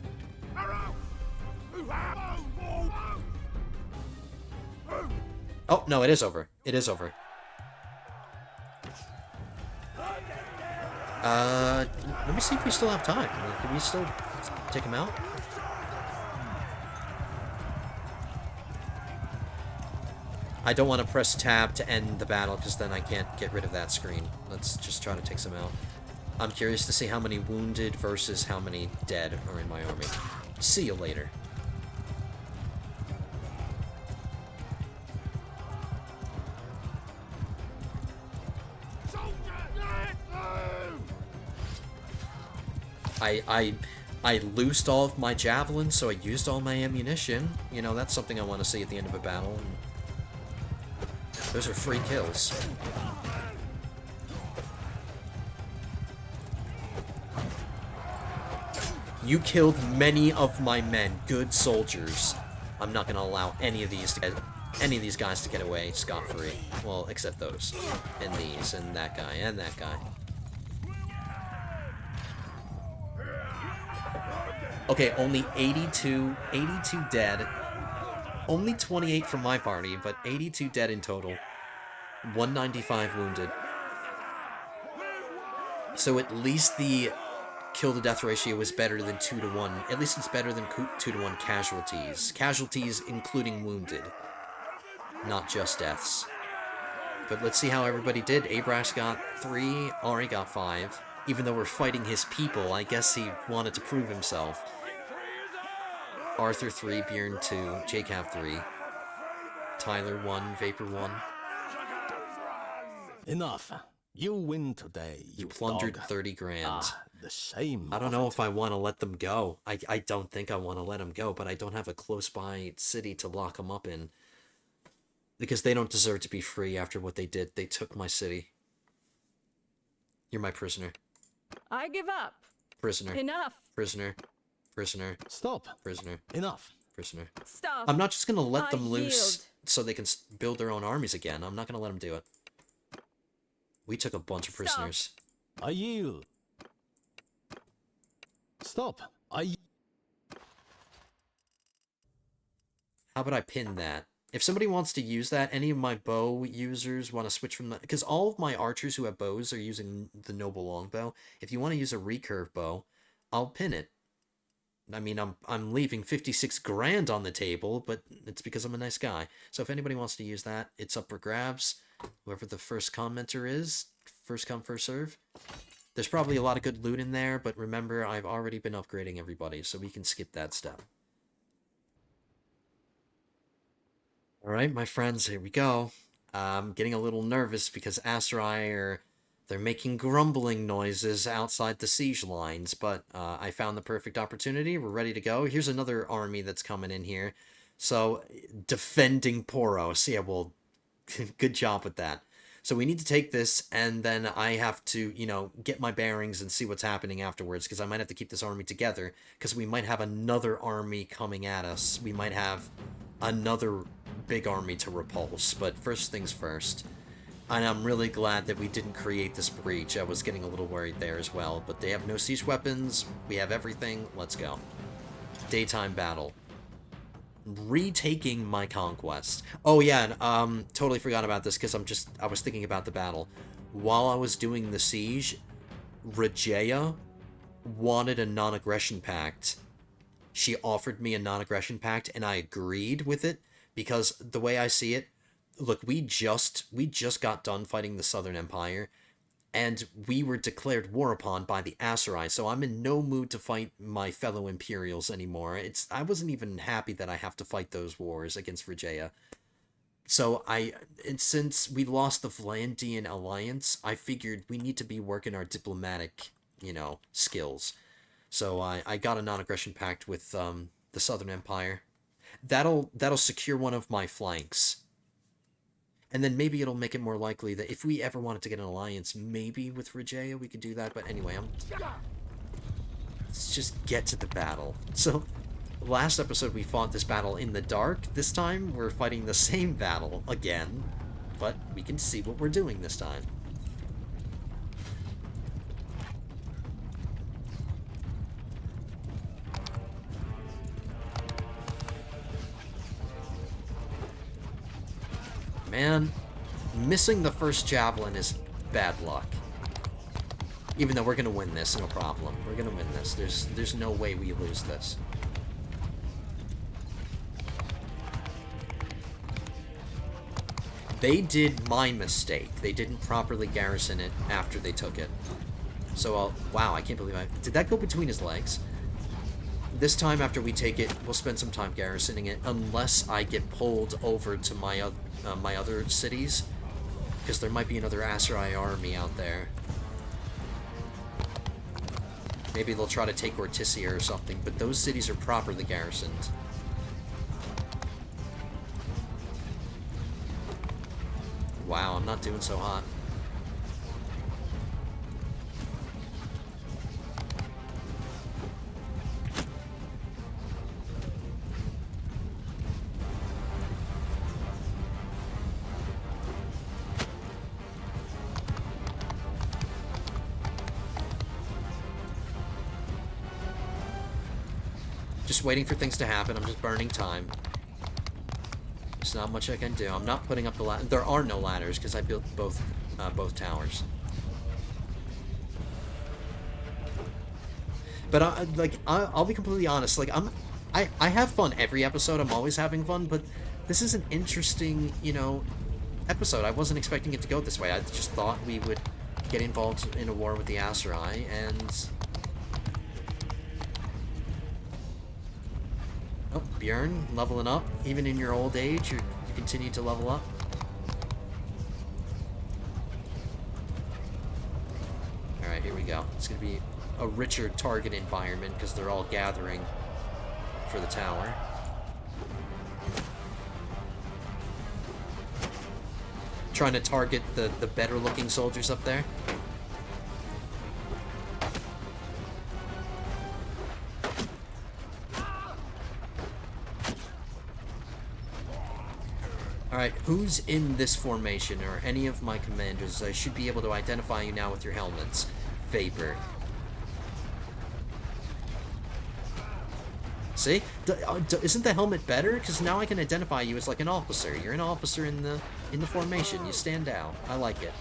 Oh, no, it is over. It is over. Let me see if we still have time. Can we still take him out? I don't want to press tab to end the battle, because then I can't get rid of that screen. Let's just try to take some out. I'm curious to see how many wounded versus how many dead are in my army. See you later. I loosed all of my javelins, so I used all my ammunition. You know, that's something I want to see at the end of a battle. Those are free kills. You killed many of my men, good soldiers. I'm not going to allow any of these guys to get away scot-free. Well, except those. And these, and that guy, and that guy. Okay, only 82 dead. Only 28 from my party, but 82 dead in total. 195 wounded. So at least the kill-to-death ratio is better than 2 to 1. At least it's better than 2 to 1 casualties. Casualties including wounded. Not just deaths. But let's see how everybody did. Abrax got 3, Ari got 5. Even though we're fighting his people, I guess he wanted to prove himself. Arthur 3, Bjorn 2, Jacob 3, Tyler 1, Vapor 1. Enough. You win today. You plundered dog. 30 grand. Ah, the shame. I don't know if I want to let them go. I don't think I want to let them go, but I don't have a close-by city to lock them up in. Because they don't deserve to be free after what they did. They took my city. You're my prisoner. I give up. Prisoner. Enough. Prisoner. Prisoner. Stop. Prisoner. Enough. Prisoner. Stop. I'm not just going to let I them loose yield. so they can build their own armies again. I'm not going to let them do it. We took a bunch of Stop. prisoners. I yield. Stop. How about I pin that? If somebody wants to use that, any of my bow users want to switch from that, because all of my archers who have bows are using the noble longbow. If you want to use a recurve bow, I'll pin it. I mean, I'm leaving 56 grand on the table, but it's because I'm a nice guy. So if anybody wants to use that, it's up for grabs. Whoever the first commenter is, first come, first serve. There's probably a lot of good loot in there, but remember, I've already been upgrading everybody, so we can skip that step. Alright, my friends, here we go. I'm getting a little nervous because Aserai they're making grumbling noises outside the siege lines, but I found the perfect opportunity. We're ready to go. Here's another army that's coming in here. So, defending Poros. Yeah, well, good job with that. So we need to take this, and then I have to, get my bearings and see what's happening afterwards, because I might have to keep this army together, because we might have another army coming at us. We might have another big army to repulse, but first things first. And I'm really glad that we didn't create this breach. I was getting a little worried there as well, but they have no siege weapons. We have everything. Let's go. Daytime battle. Retaking my conquest. Oh yeah, and totally forgot about this because I was thinking about the battle. While I was doing the siege, Regeia wanted a non-aggression pact. She offered me a non-aggression pact, and I agreed with it because the way I see it, look, we just got done fighting the Southern Empire, and we were declared war upon by the Aserai, so I'm in no mood to fight my fellow Imperials anymore. I wasn't even happy that I have to fight those wars against Regeia. So and since we lost the Vlandian alliance, I figured we need to be working our diplomatic, skills. So I got a non-aggression pact with the Southern Empire. That'll secure one of my flanks. And then maybe it'll make it more likely that if we ever wanted to get an alliance, maybe with Regeia we could do that. But anyway, let's just get to the battle. So, last episode we fought this battle in the dark. This time we're fighting the same battle again, but we can see what we're doing this time. Man, missing the first javelin is bad luck. Even though we're gonna win this, no problem. We're gonna win this. There's no way we lose this. They did my mistake. They didn't properly garrison it after they took it. So, wow, I can't believe did that go between his legs? This time, after we take it, we'll spend some time garrisoning it, unless I get pulled over to my other cities, because there might be another Aserai army out there. Maybe they'll try to take Ortisia or something, but those cities are properly garrisoned. Wow, I'm not doing so hot. Just waiting for things to happen. I'm just burning time. There's not much I can do. I'm not putting up the ladder. There are no ladders because I built both towers. But I'll be completely honest. Like I have fun every episode. I'm always having fun. But this is an interesting, episode. I wasn't expecting it to go this way. I just thought we would get involved in a war with the Aserai and. Oh, Bjorn, leveling up. Even in your old age, you continue to level up. Alright, here we go. It's going to be a richer target environment because they're all gathering for the tower. Trying to target the better looking soldiers up there. Alright, who's in this formation, or any of my commanders? I should be able to identify you now with your helmets. Vapor. See? Isn't the helmet better? Because now I can identify you as like an officer. You're an officer in the formation. You stand out. I like it.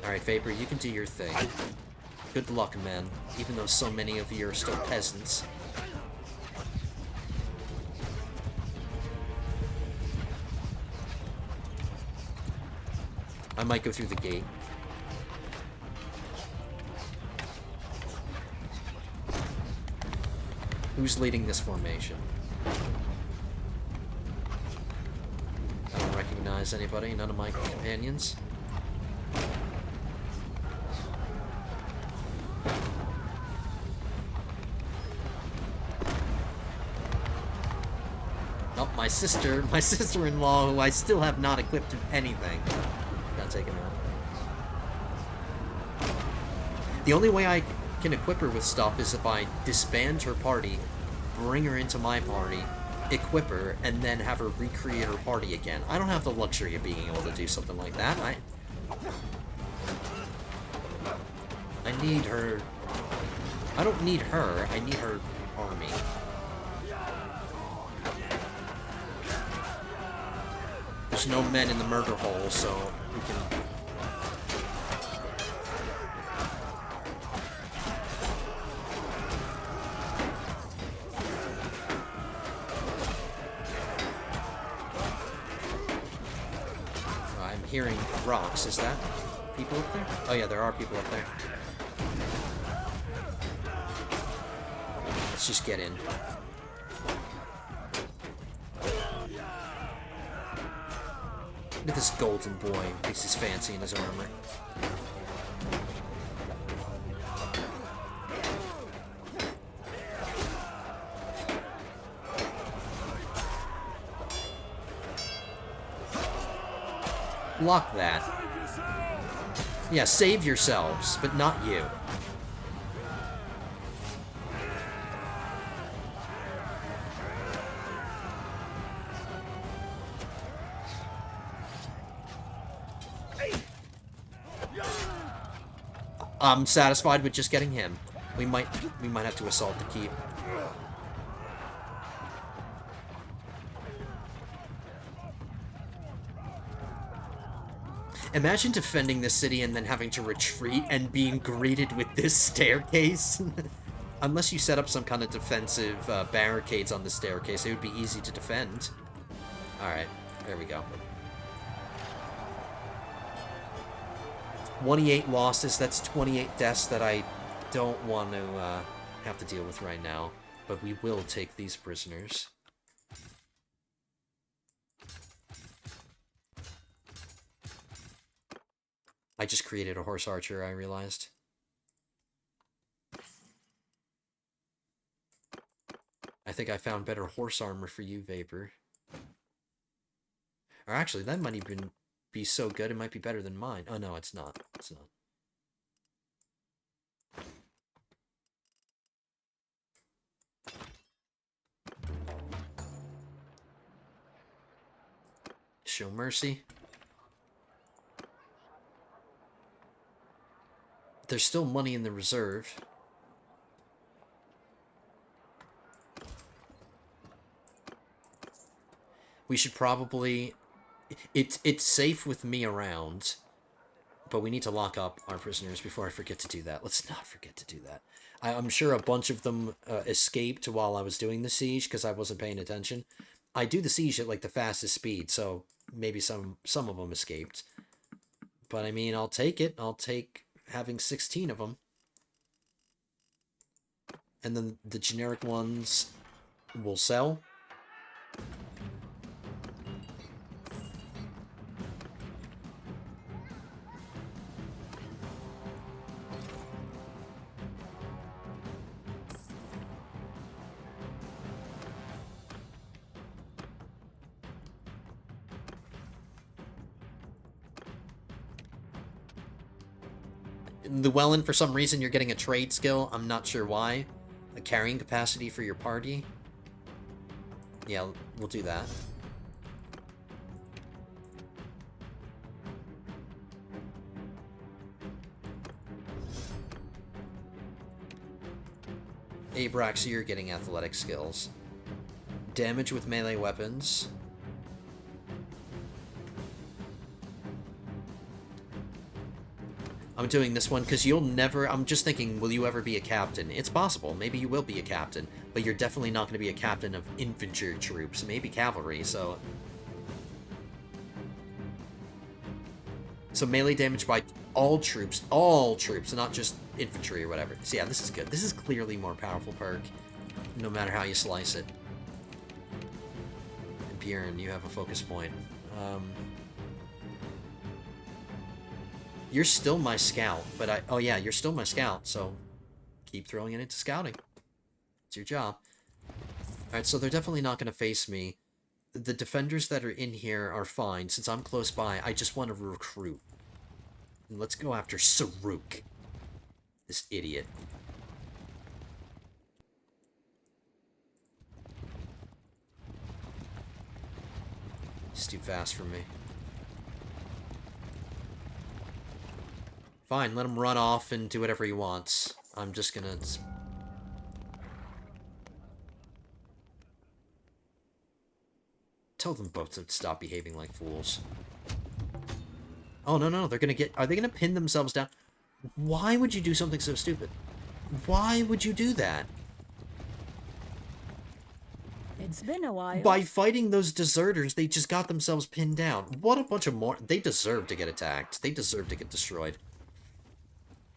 Alright, Vapor, you can do your thing. Good luck, man. Even though so many of you are still peasants. I might go through the gate. Who's leading this formation? recognize anybody, none of my companions. Oh, my sister-in-law, who I still have not equipped with anything. Got taken out. The only way I can equip her with stuff is if I disband her party, bring her into my party, equip her, and then have her recreate her party again. I don't have the luxury of being able to do something like that. I need her... I don't need her, I need her army. There's no men in the murder hole, so we can... I'm hearing rocks. Is that people up there? Oh yeah, there are people up there. Let's just get in. Look at this golden boy. Thinks he's fancy in his armor. Block that. Yeah, save yourselves, but not you. I'm satisfied with just getting him. We might have to assault the keep. Imagine defending this city and then having to retreat and being greeted with this staircase. Unless you set up some kind of defensive barricades on the staircase, it would be easy to defend. Alright, there we go. 28 losses, that's 28 deaths that I don't want to have to deal with right now. But we will take these prisoners. I just created a horse archer, I realized. I think I found better horse armor for you, Vapor. Or actually, that might even be so good, it might be better than mine. Oh no, it's not. It's not. Show mercy. There's still money in the reserve. We should probably... It's safe with me around, but we need to lock up our prisoners before I forget to do that. Let's not forget to do that. I'm sure a bunch of them escaped while I was doing the siege because I wasn't paying attention. I do the siege at like the fastest speed, so maybe some of them escaped. But I mean, I'll take it. I'll take having 16 of them. And then the generic ones will sell. Llewellyn, for some reason, you're getting a trade skill. I'm not sure why. A carrying capacity for your party. Yeah, we'll do that. Abrax, you're getting athletic skills. Damage with melee weapons. I'm doing this one because you'll never... I'm just thinking, will you ever be a captain? It's possible. Maybe you will be a captain. But you're definitely not going to be a captain of infantry troops. Maybe cavalry, so... So melee damage by all troops, not just infantry or whatever. So yeah, this is good. This is clearly more powerful perk, no matter how you slice it. And Bjorn, you have a focus point. You're still my scout, but I... Oh, yeah, you're still my scout, so keep throwing it into scouting. It's your job. Alright, so they're definitely not going to face me. The defenders that are in here are fine. Since I'm close by, I just want to recruit. And let's go after Saruk. This idiot. He's too fast for me. Fine, let him run off and do whatever he wants. I'm just gonna... Tell them both to stop behaving like fools. Oh, no, no, they're gonna get... Are they gonna pin themselves down? Why would you do something so stupid? Why would you do that? It's been a while. By fighting those deserters, they just got themselves pinned down. What a bunch of more... They deserve to get attacked. They deserve to get destroyed.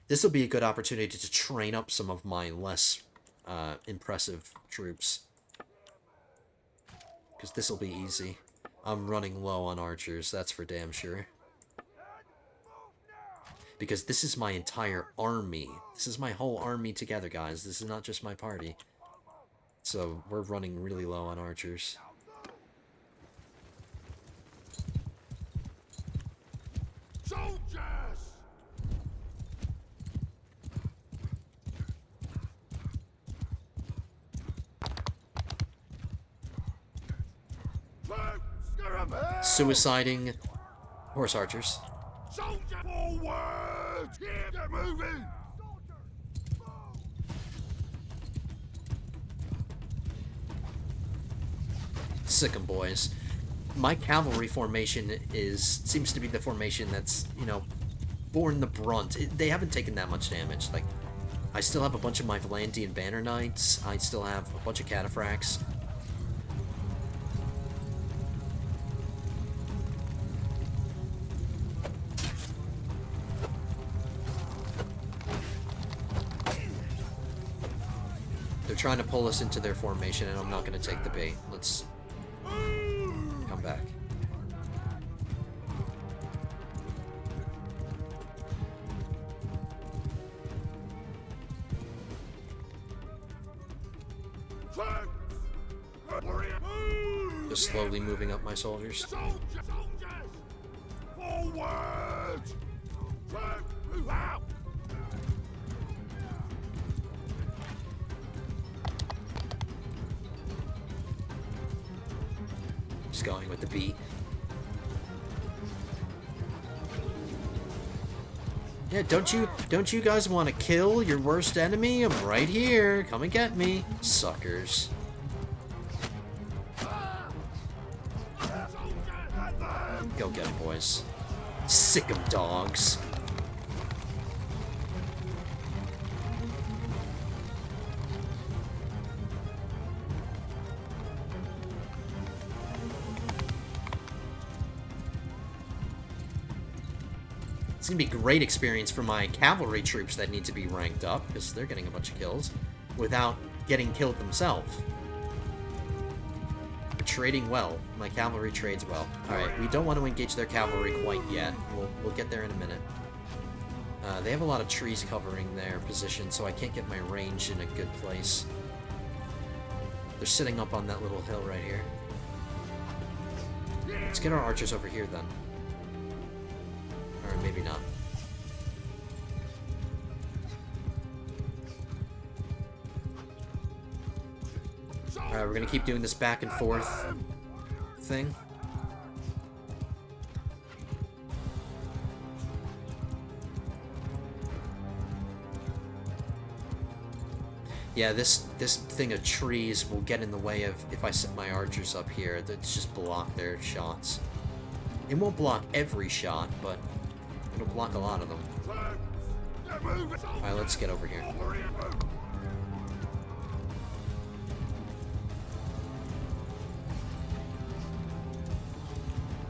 This will be a good opportunity to train up some of my less impressive troops. Because this will be easy. I'm running low on archers, that's for damn sure. Because this is my entire army. This is my whole army together, guys. This is not just my party. So, we're running really low on archers. Soldiers! Suiciding horse archers. Soldier forward! Get moving! Sick 'em, boys. My cavalry formation seems to be the formation that's, you know, borne the brunt. They haven't taken that much damage. Like, I still have a bunch of my Valandian Banner Knights. I still have a bunch of Cataphracts. They're trying to pull us into their formation, and I'm not going to take the bait. Let's come back. Just slowly moving up my soldiers. Soldiers! Forward! Move out! Just going with the beat. Yeah, don't you guys want to kill your worst enemy? I'm right here. Come and get me, suckers. Go get 'em, boys. Sick 'em, dogs. It's gonna be great experience for my cavalry troops that need to be ranked up, because they're getting a bunch of kills without getting killed themselves. They're trading well. My cavalry trades well. Alright, we don't want to engage their cavalry quite yet. We'll get there in a minute. They have a lot of trees covering their position, so I can't get my range in a good place. They're sitting up on that little hill right here. Let's get our archers over here then. Or maybe not. Alright, we're gonna keep doing this back and forth thing. Yeah, this thing of trees will get in the way of if I set my archers up here. That's just block their shots. It won't block every shot, but it'll block a lot of them. Alright, let's get over here.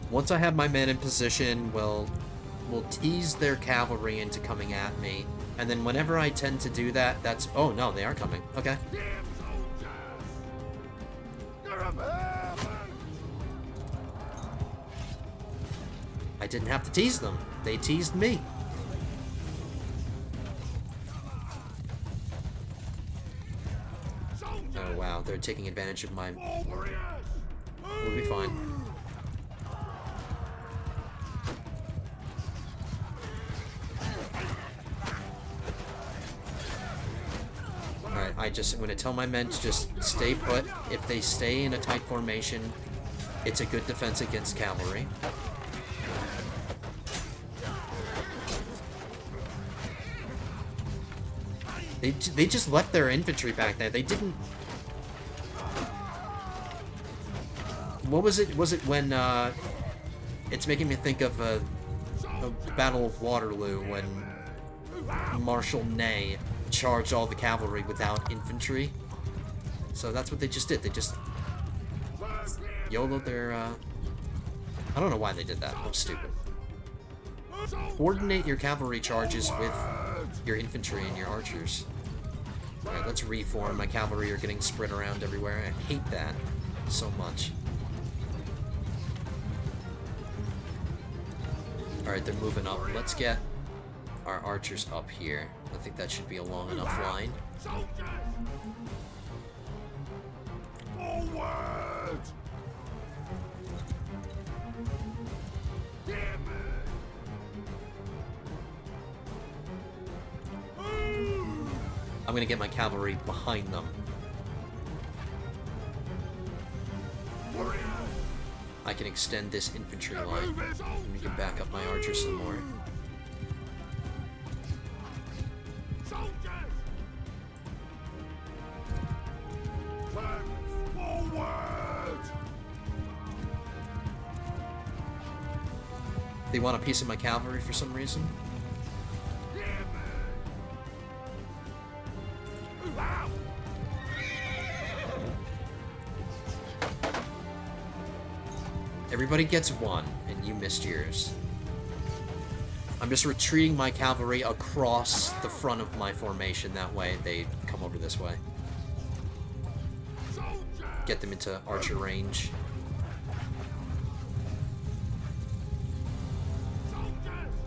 Once I have my men in position, we'll tease their cavalry into coming at me. And then whenever I tend to do that, that's... Oh, no, they are coming. Okay. I didn't have to tease them. They teased me. Oh wow, they're taking advantage of my... Warriors! We'll be fine. Alright, I'm gonna tell my men to just stay put. If they stay in a tight formation, it's a good defense against cavalry. They just left their infantry back there. They didn't... What was it? Was it when, it's making me think of, the Battle of Waterloo, when Marshal Ney charged all the cavalry without infantry. So that's what they just did. They just YOLO'd their, I don't know why they did that. I'm stupid. Coordinate your cavalry charges with your infantry and your archers. Alright, let's reform. My cavalry are getting spread around everywhere. I hate that so much. Alright, they're moving up. Let's get our archers up here. I think that should be a long enough line. Forward! I'm gonna get my cavalry behind them. I can extend this infantry line, and we can back up my archers some more. They want a piece of my cavalry for some reason. Everybody gets one, and you missed yours. I'm just retreating my cavalry across the front of my formation. That way they come over this way. Get them into archer range.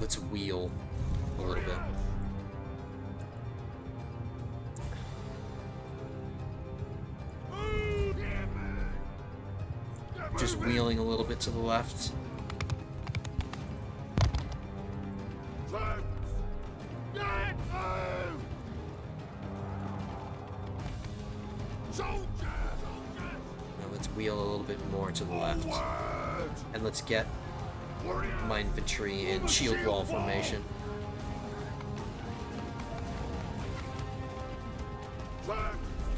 Let's wheel a little bit. Just wheeling a little bit to the left. Now let's wheel a little bit more to the left. And let's get my infantry in shield wall formation.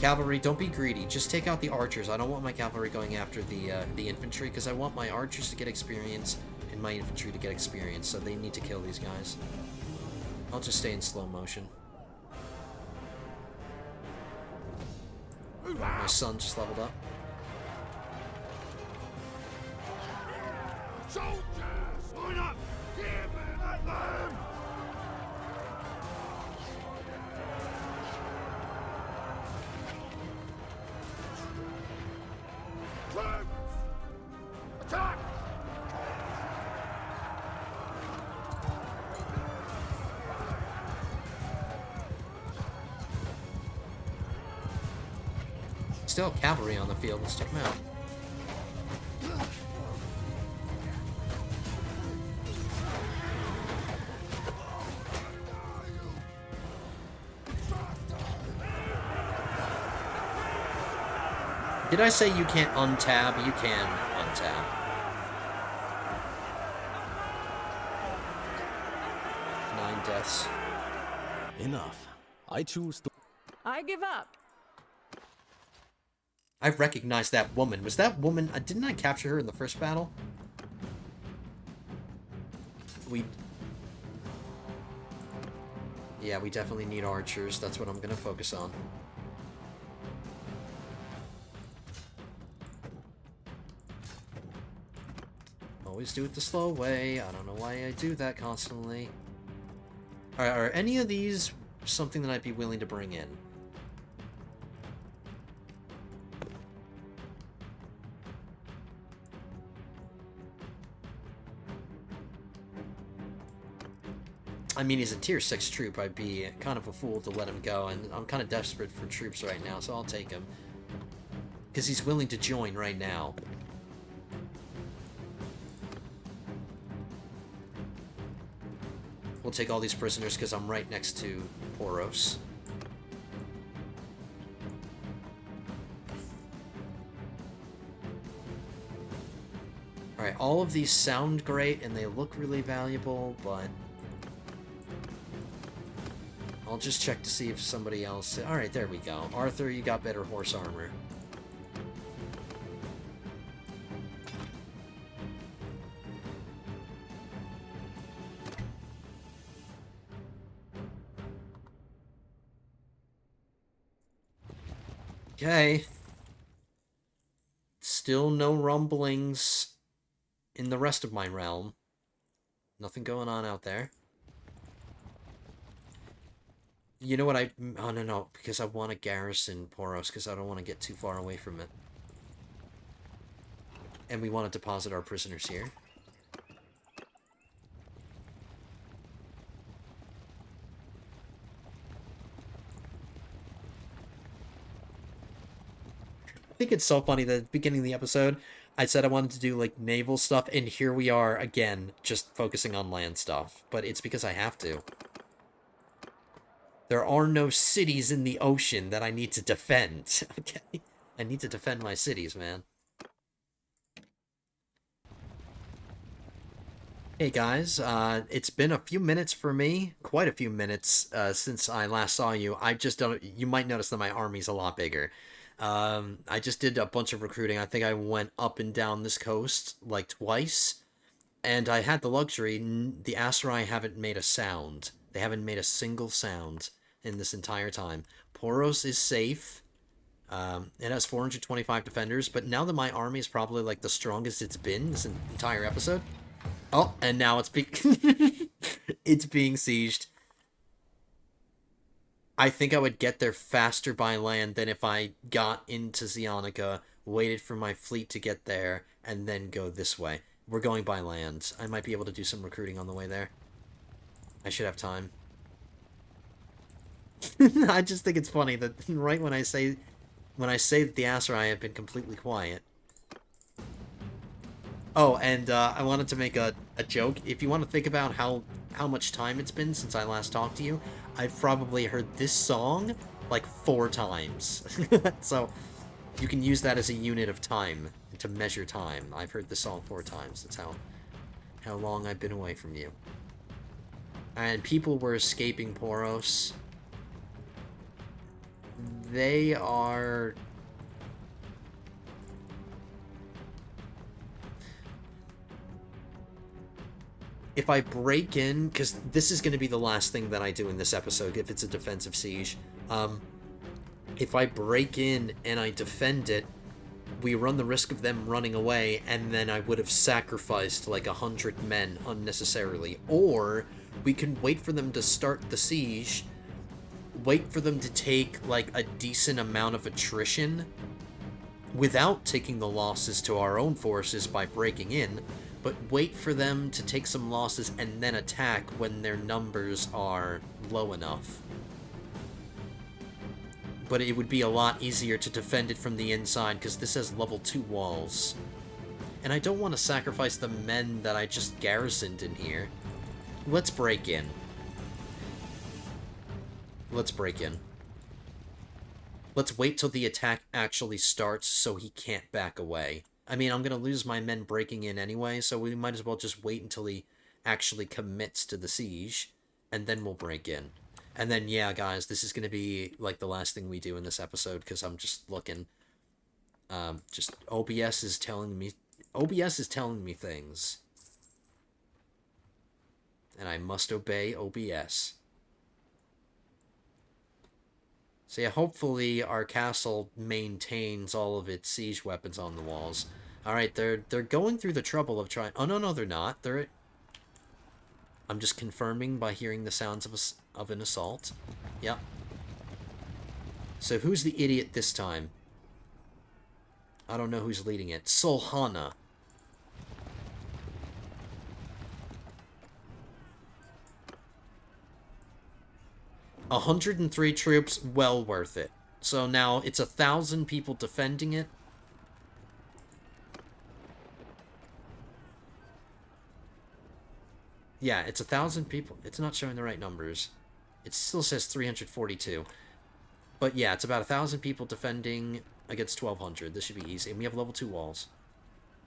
Cavalry, don't be greedy. Just take out the archers. I don't want my cavalry going after the infantry, because I want my archers to get experience and my infantry to get experience, so they need to kill these guys. I'll just stay in slow motion. My son just leveled up. Soldiers! Line up! Give me that lamb! Attack! Still have cavalry on the field. Let's check them out. Did I say you can't untab? You can untab. Nine deaths. Enough. I choose to... I give up. I recognize that woman. Was that woman... didn't I capture her in the first battle? Yeah, we definitely need archers. That's what I'm gonna focus on. Always do it the slow way. I don't know why I do that constantly. Alright, are any of these something that I'd be willing to bring in? I mean, he's a tier 6 troop. I'd be kind of a fool to let him go, and I'm kind of desperate for troops right now, so I'll take him. Because he's willing to join right now. We'll take all these prisoners because I'm right next to Poros. Alright, all of these sound great and they look really valuable, but I'll just check to see if somebody else... Alright, there we go. Arthur, you got better horse armor. Okay. Still no rumblings in the rest of my realm. Nothing going on out there. You know what oh, no, because I want to garrison Poros, because I don't want to get too far away from it. And we want to deposit our prisoners here. I think it's so funny that at the beginning of the episode, I said I wanted to do, like, naval stuff, and here we are, again, just focusing on land stuff. But it's because I have to. There are no cities in the ocean that I need to defend, okay? I need to defend my cities, man. Hey guys, it's been a few minutes for me, quite a few minutes, since I last saw you. I just don't, you might notice that my army's a lot bigger. I just did a bunch of recruiting. I think I went up and down this coast, like, twice. And I had the luxury, the Aserai haven't made a sound. They haven't made a single sound in this entire time. Poros is safe. It has 425 defenders, but now that my army is probably, like, the strongest it's been this entire episode... Oh, and now it's it's being sieged. I think I would get there faster by land than if I got into Zionica, waited for my fleet to get there, and then go this way. We're going by land. I might be able to do some recruiting on the way there. I should have time. I just think it's funny that right when I say that the Aserai have been completely quiet. Oh, and I wanted to make a joke. If you want to think about how much time it's been since I last talked to you, I've probably heard this song like 4 times. So you can use that as a unit of time to measure time. I've heard this song 4 times. That's how long I've been away from you. And people were escaping Poros. They are... If I break in, because this is going to be the last thing that I do in this episode, if it's a defensive siege, if I break in and I defend it, we run the risk of them running away, and then I would have sacrificed like 100 men unnecessarily. Or we can wait for them to start the siege, wait for them to take like a decent amount of attrition without taking the losses to our own forces by breaking in, but wait for them to take some losses and then attack when their numbers are low enough. But it would be a lot easier to defend it from the inside, because this has level 2 walls. And I don't want to sacrifice the men that I just garrisoned in here. Let's break in. Let's break in. Let's wait till the attack actually starts so he can't back away. I mean, I'm going to lose my men breaking in anyway, so we might as well just wait until he actually commits to the siege, and then we'll break in. And then, yeah, guys, this is going to be, like, the last thing we do in this episode, because I'm just looking. Just, OBS is telling me things. And I must obey OBS. So yeah, hopefully our castle maintains all of its siege weapons on the walls. Alright, they're going through the trouble of trying... Oh, no, they're not. I'm just confirming by hearing the sounds of an assault. Yep. So who's the idiot this time? I don't know who's leading it. Solhana. $103 troops, well worth it. So now it's 1,000 people defending it, Yeah, it's 1,000 people. It's not showing the right numbers. It still says 342. But yeah, it's about 1,000 people defending against 1,200. This should be easy. And we have level 2 walls.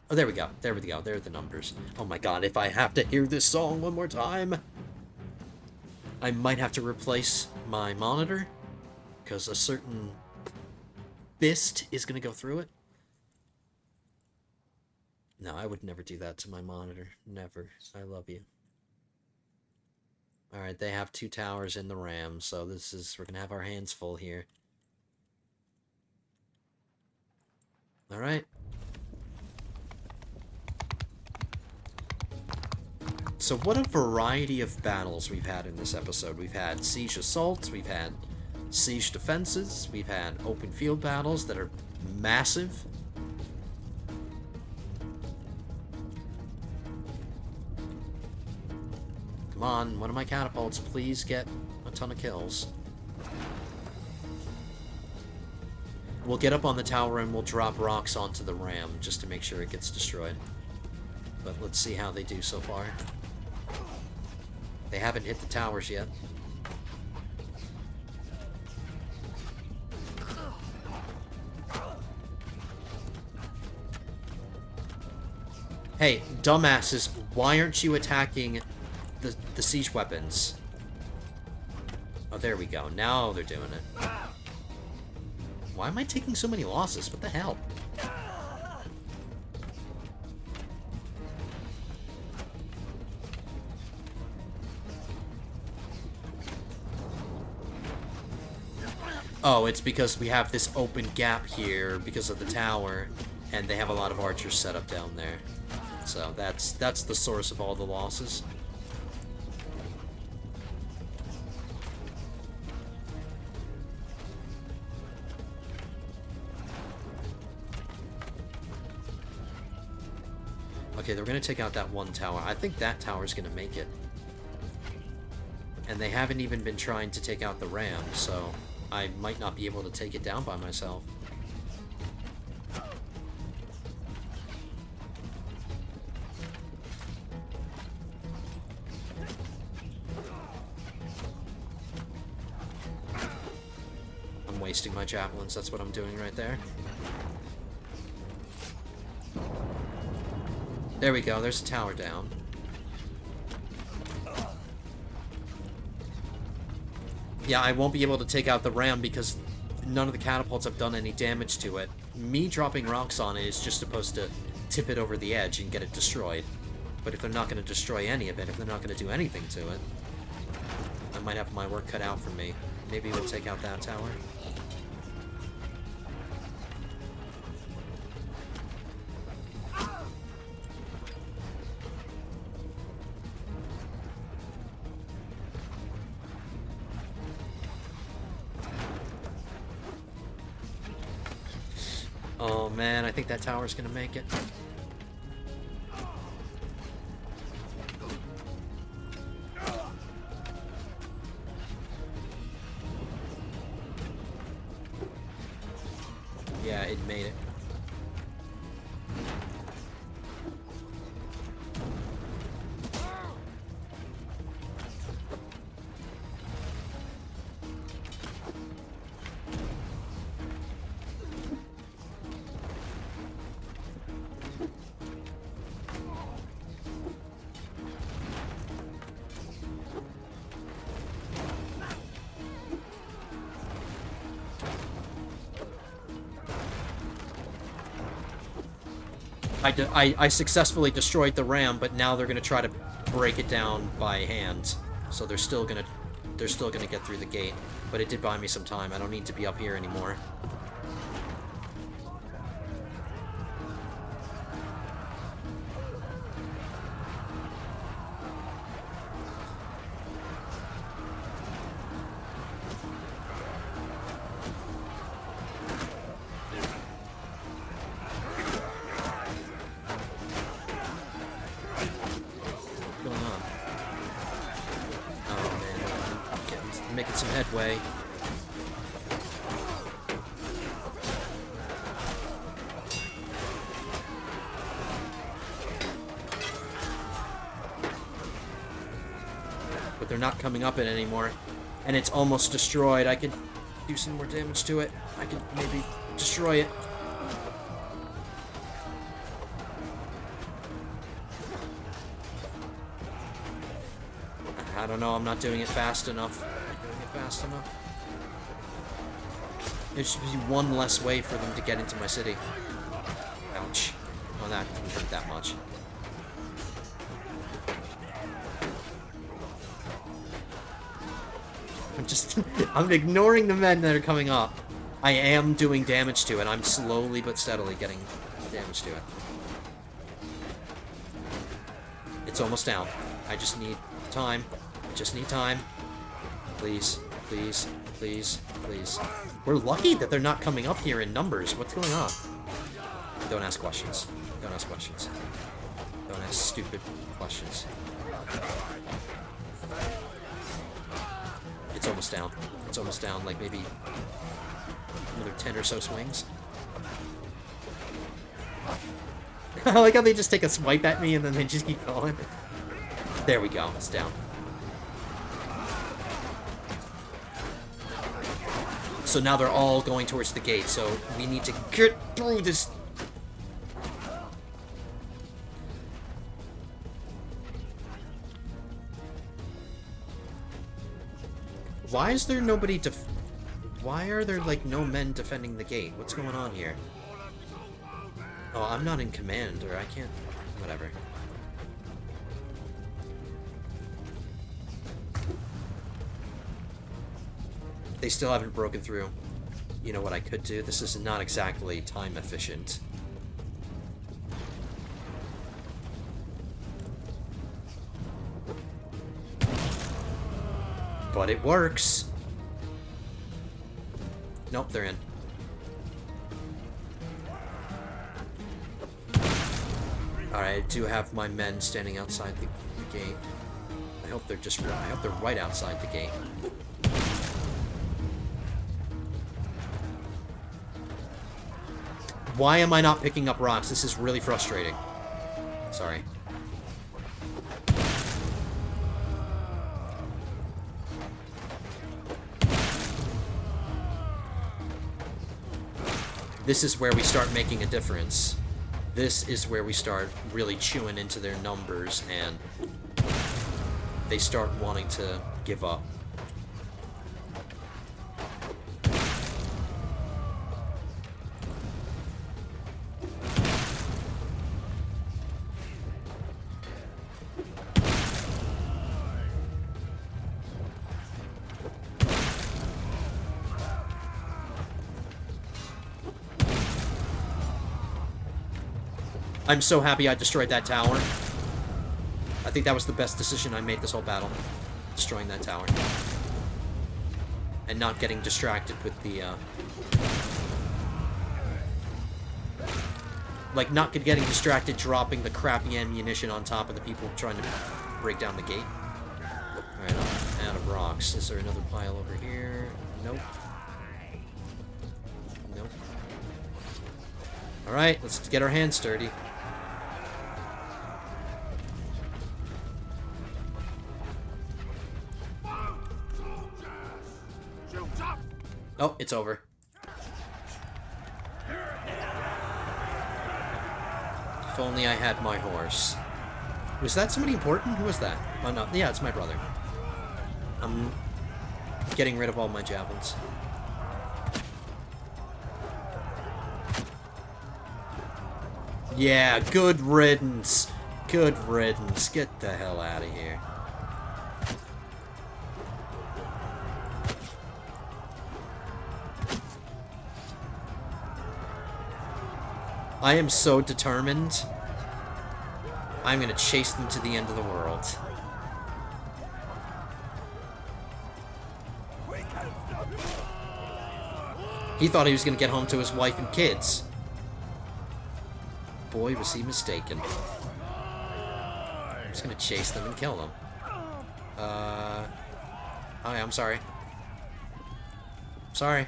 Oh, there we go. There we go. There are the numbers. Oh my god, if I have to hear this song one more time, I might have to replace my monitor, because a certain fist is going to go through it. No, I would never do that to my monitor. Never. I love you. Alright, they have 2 towers in the ram, so we're going to have our hands full here. Alright. So what a variety of battles we've had in this episode. We've had siege assaults, we've had siege defenses, we've had open field battles that are massive. Come on, one of my catapults, please get a ton of kills. We'll get up on the tower and we'll drop rocks onto the ram just to make sure it gets destroyed. But let's see how they do so far. They haven't hit the towers yet. Hey, dumbasses, why aren't you attacking the siege weapons? Oh, there we go. Now they're doing it. Why am I taking so many losses? What the hell? Oh, it's because we have this open gap here because of the tower, and they have a lot of archers set up down there. So that's the source of all the losses. Okay, they're going to take out that one tower. I think that tower's going to make it. And they haven't even been trying to take out the ram, so I might not be able to take it down by myself. I'm wasting my javelins, that's what I'm doing right there. There we go, there's a tower down. Yeah, I won't be able to take out the ram because none of the catapults have done any damage to it. Me dropping rocks on it is just supposed to tip it over the edge and get it destroyed. But if they're not going to destroy any of it, if they're not going to do anything to it, I might have my work cut out for me. Maybe we'll take out that tower. Oh man, I think that tower's gonna make it. Yeah, it made it. I successfully destroyed the ram, but now they're gonna try to break it down by hand. So they're still gonna get through the gate. But it did buy me some time. I don't need to be up here anymore. Making some headway. not coming up it anymore. And it's almost destroyed. I could do some more damage to it. I could maybe destroy it. I don't know, I'm not doing it fast enough. Not doing it fast enough. There should be one less way for them to get into my city. Ouch. Well, that didn't hurt that much. I'm ignoring the men that are coming up. I am doing damage to it. I'm slowly but steadily getting damage to it. It's almost down. I just need time. I just need time. Please, please, please, please. We're lucky that they're not coming up here in numbers. What's going on? Don't ask questions. Don't ask questions. Don't ask stupid questions. It's almost down. It's almost down. Like maybe another 10 or so swings. I like how they just take a swipe at me and then they just keep going. There we go. It's down. So now they're all going towards the gate, so we need to get through this. Why is there nobody Why are there, like, no men defending the gate? What's going on here? Oh, I'm not in command, or I can't... Whatever. They still haven't broken through. You know what I could do? This is not exactly time efficient. But it works. Nope, they're in. Alright, I do have my men standing outside the gate. I hope they're just... I hope they're right outside the gate. Why am I not picking up rocks? This is really frustrating. Sorry. This is where we start making a difference. This is where we start really chewing into their numbers and they start wanting to give up. I'm so happy I destroyed that tower. I think that was the best decision I made this whole battle. Destroying that tower. And not getting distracted with the, like, not getting distracted dropping the crappy ammunition on top of the people trying to break down the gate. Alright, I'm out of rocks. Is there another pile over here? Nope. Nope. Alright, let's get our hands dirty. Oh, it's over. If only I had my horse. Was that somebody important? Who was that? Oh, no. Yeah, it's my brother. I'm getting rid of all my javelins. Yeah, good riddance. Good riddance. Get the hell out of here. I am so determined. I'm gonna chase them to the end of the world. He thought he was gonna get home to his wife and kids. Boy, was he mistaken. I'm just gonna chase them and kill them. Oh yeah, I'm sorry. Sorry.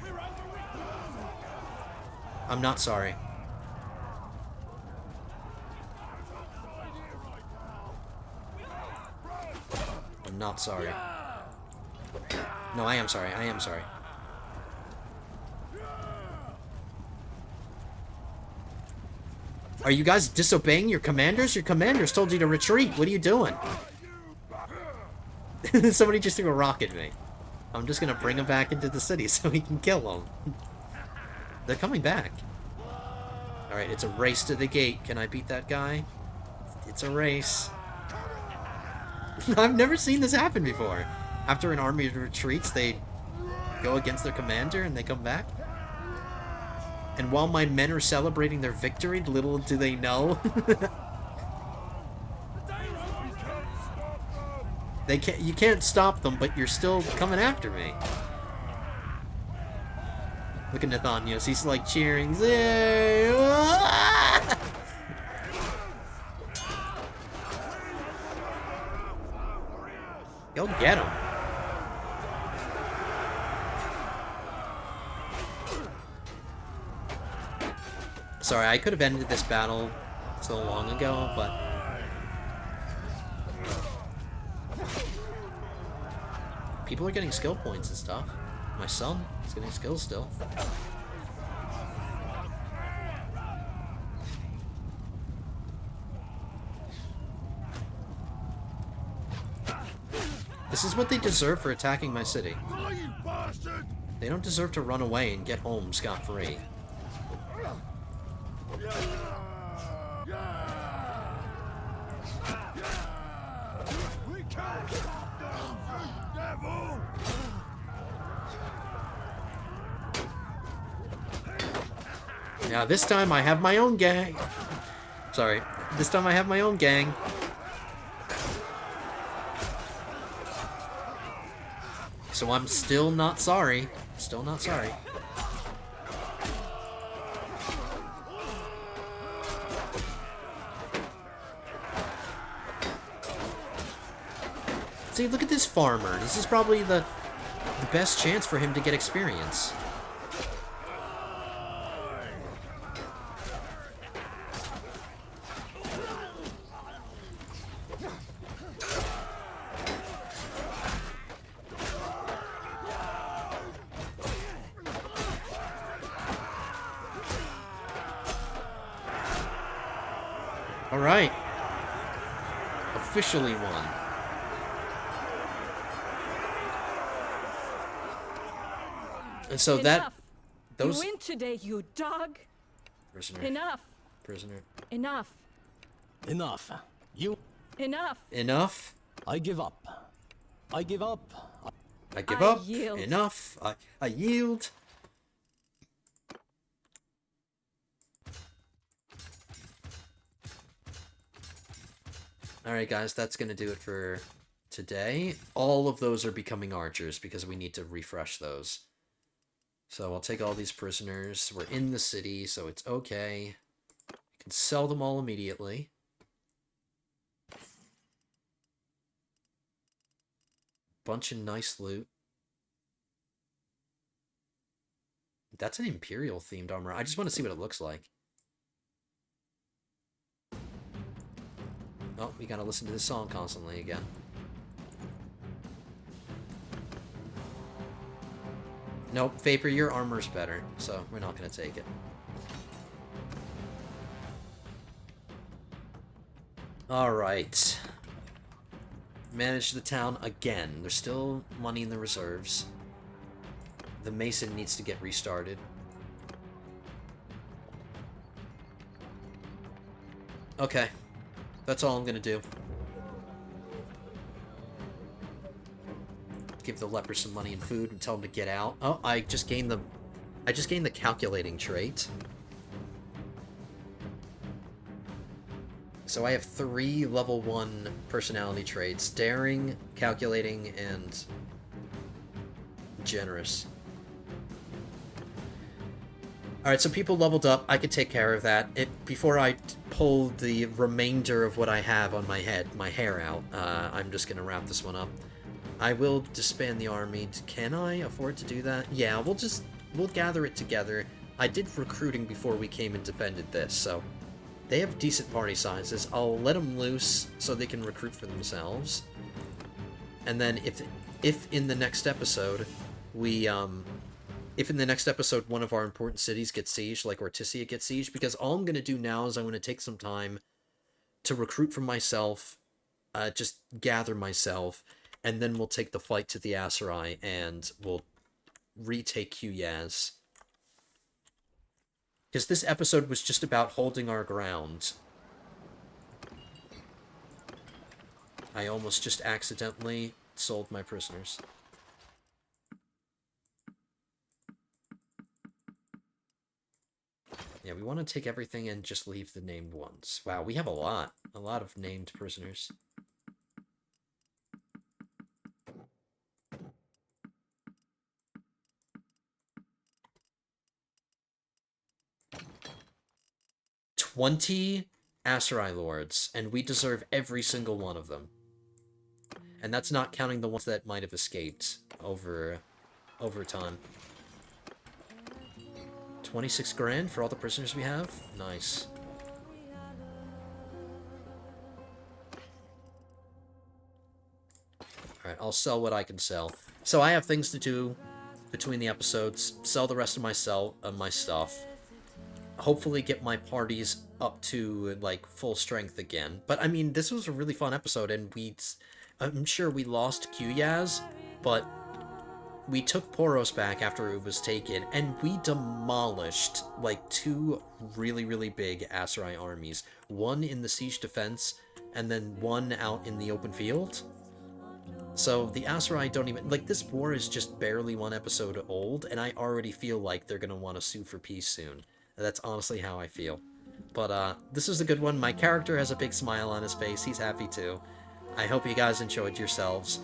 I'm not sorry. I'm not sorry. No, I am sorry. I am sorry. Are you guys disobeying your commanders? Your commanders told you to retreat. What are you doing? Somebody just threw a rock at me. I'm just gonna bring him back into the city so we can kill them. They're coming back. Alright, it's a race to the gate. Can I beat that guy? It's a race. I've never seen this happen before. After an army retreats, they go against their commander and they come back. And while my men are celebrating their victory, little do they know. You can't stop them, but you're still coming after me. Look at Nathanios, he's like cheering. Yay! Go get him. Sorry, I could have ended this battle so long ago, but... people are getting skill points and stuff. My son is getting skills still. This is what they deserve for attacking my city. They don't deserve to run away and get home scot-free. Now this time I have my own gang. Sorry. This time I have my own gang. So I'm still not sorry. Still not sorry. See, look at this farmer. This is probably the best chance for him to get experience. Alright. Officially won. And so Enough. those... You win today, you dog. Prisoner. Enough. Prisoner. Enough. Enough. You... Enough. Enough. I give up. I give up. I give I up. yield. Enough. I yield. Alright guys, that's gonna do it for today. All of those are becoming archers because we need to refresh those. So I'll take all these prisoners. We're in the city, so it's okay. I can sell them all immediately. Bunch of nice loot. That's an imperial-themed armor. I just want to see what it looks like. Oh, we gotta listen to this song constantly again. Nope, Vapor, your armor's better, so we're not gonna take it. Alright. Manage the town again. There's still money in the reserves. The Mason needs to get restarted. Okay. That's all I'm gonna do. Give the leper some money and food and tell him to get out. Oh, I just gained the calculating trait. So I have 3 level 1 personality traits: daring, calculating, and generous. Alright, so people leveled up. I could take care of that. Before I pull the remainder of what I have on my head, my hair out, I'm just gonna wrap this one up. I will disband the army. Can I afford to do that? Yeah, we'll gather it together. I did recruiting before we came and defended this, so they have decent party sizes. I'll let them loose so they can recruit for themselves. And then if if in the next episode we if in the next episode one of our important cities gets sieged, like Ortisia gets sieged, because all I'm going to do now is I'm going to take some time to recruit from myself, just gather myself, and then we'll take the fight to the Aserai, and we'll retake Quyaz. Because this episode was just about holding our ground. I almost just accidentally sold my prisoners. Yeah, we want to take everything and just leave the named ones. Wow, we have a lot of named prisoners. "20 Aserai Lords, and we deserve every single one of them. And that's not counting the ones that might have escaped over time. 26 grand for all the prisoners we have? Nice. Alright, I'll sell what I can sell. So I have things to do between the episodes. Sell the rest of my stuff. Hopefully get my parties up to, like, full strength again. But, I mean, this was a really fun episode, and I'm sure we lost Quyaz, but we took Poros back after it was taken, and we demolished, like, 2 really, really big Aserai armies. One in the siege defense, and then one out in the open field. So the Aserai don't even... Like, this war is just barely 1 episode old, and I already feel like they're gonna want to sue for peace soon. That's honestly how I feel. But, this was a good one. My character has a big smile on his face. He's happy too. I hope you guys enjoyed yourselves.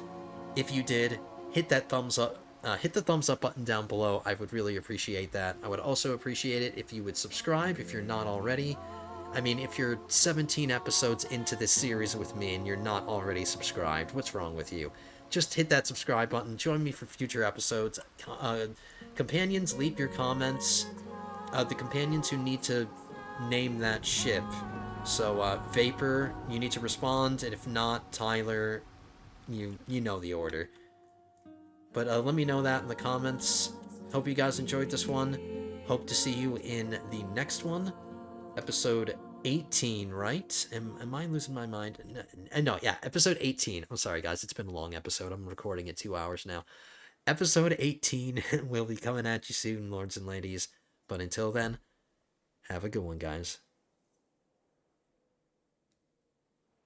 If you did, hit that thumbs up. Hit the thumbs up button down below. I would really appreciate that. I would also appreciate it if you would subscribe if you're not already. I mean, if you're 17 episodes into this series with me and you're not already subscribed, what's wrong with you? Just hit that subscribe button. Join me for future episodes. Companions, leave your comments. The companions who need to name that ship. So, Vapor, you need to respond, and if not, Tyler, you know the order. But let me know that in the comments. Hope you guys enjoyed this one. Hope to see you in the next one. Episode 18, right? Am I losing my mind? No, yeah, episode 18. I'm sorry, guys. It's been a long episode. I'm recording it 2 hours now. Episode 18 will be coming at you soon, lords and ladies. But until then, have a good one, guys.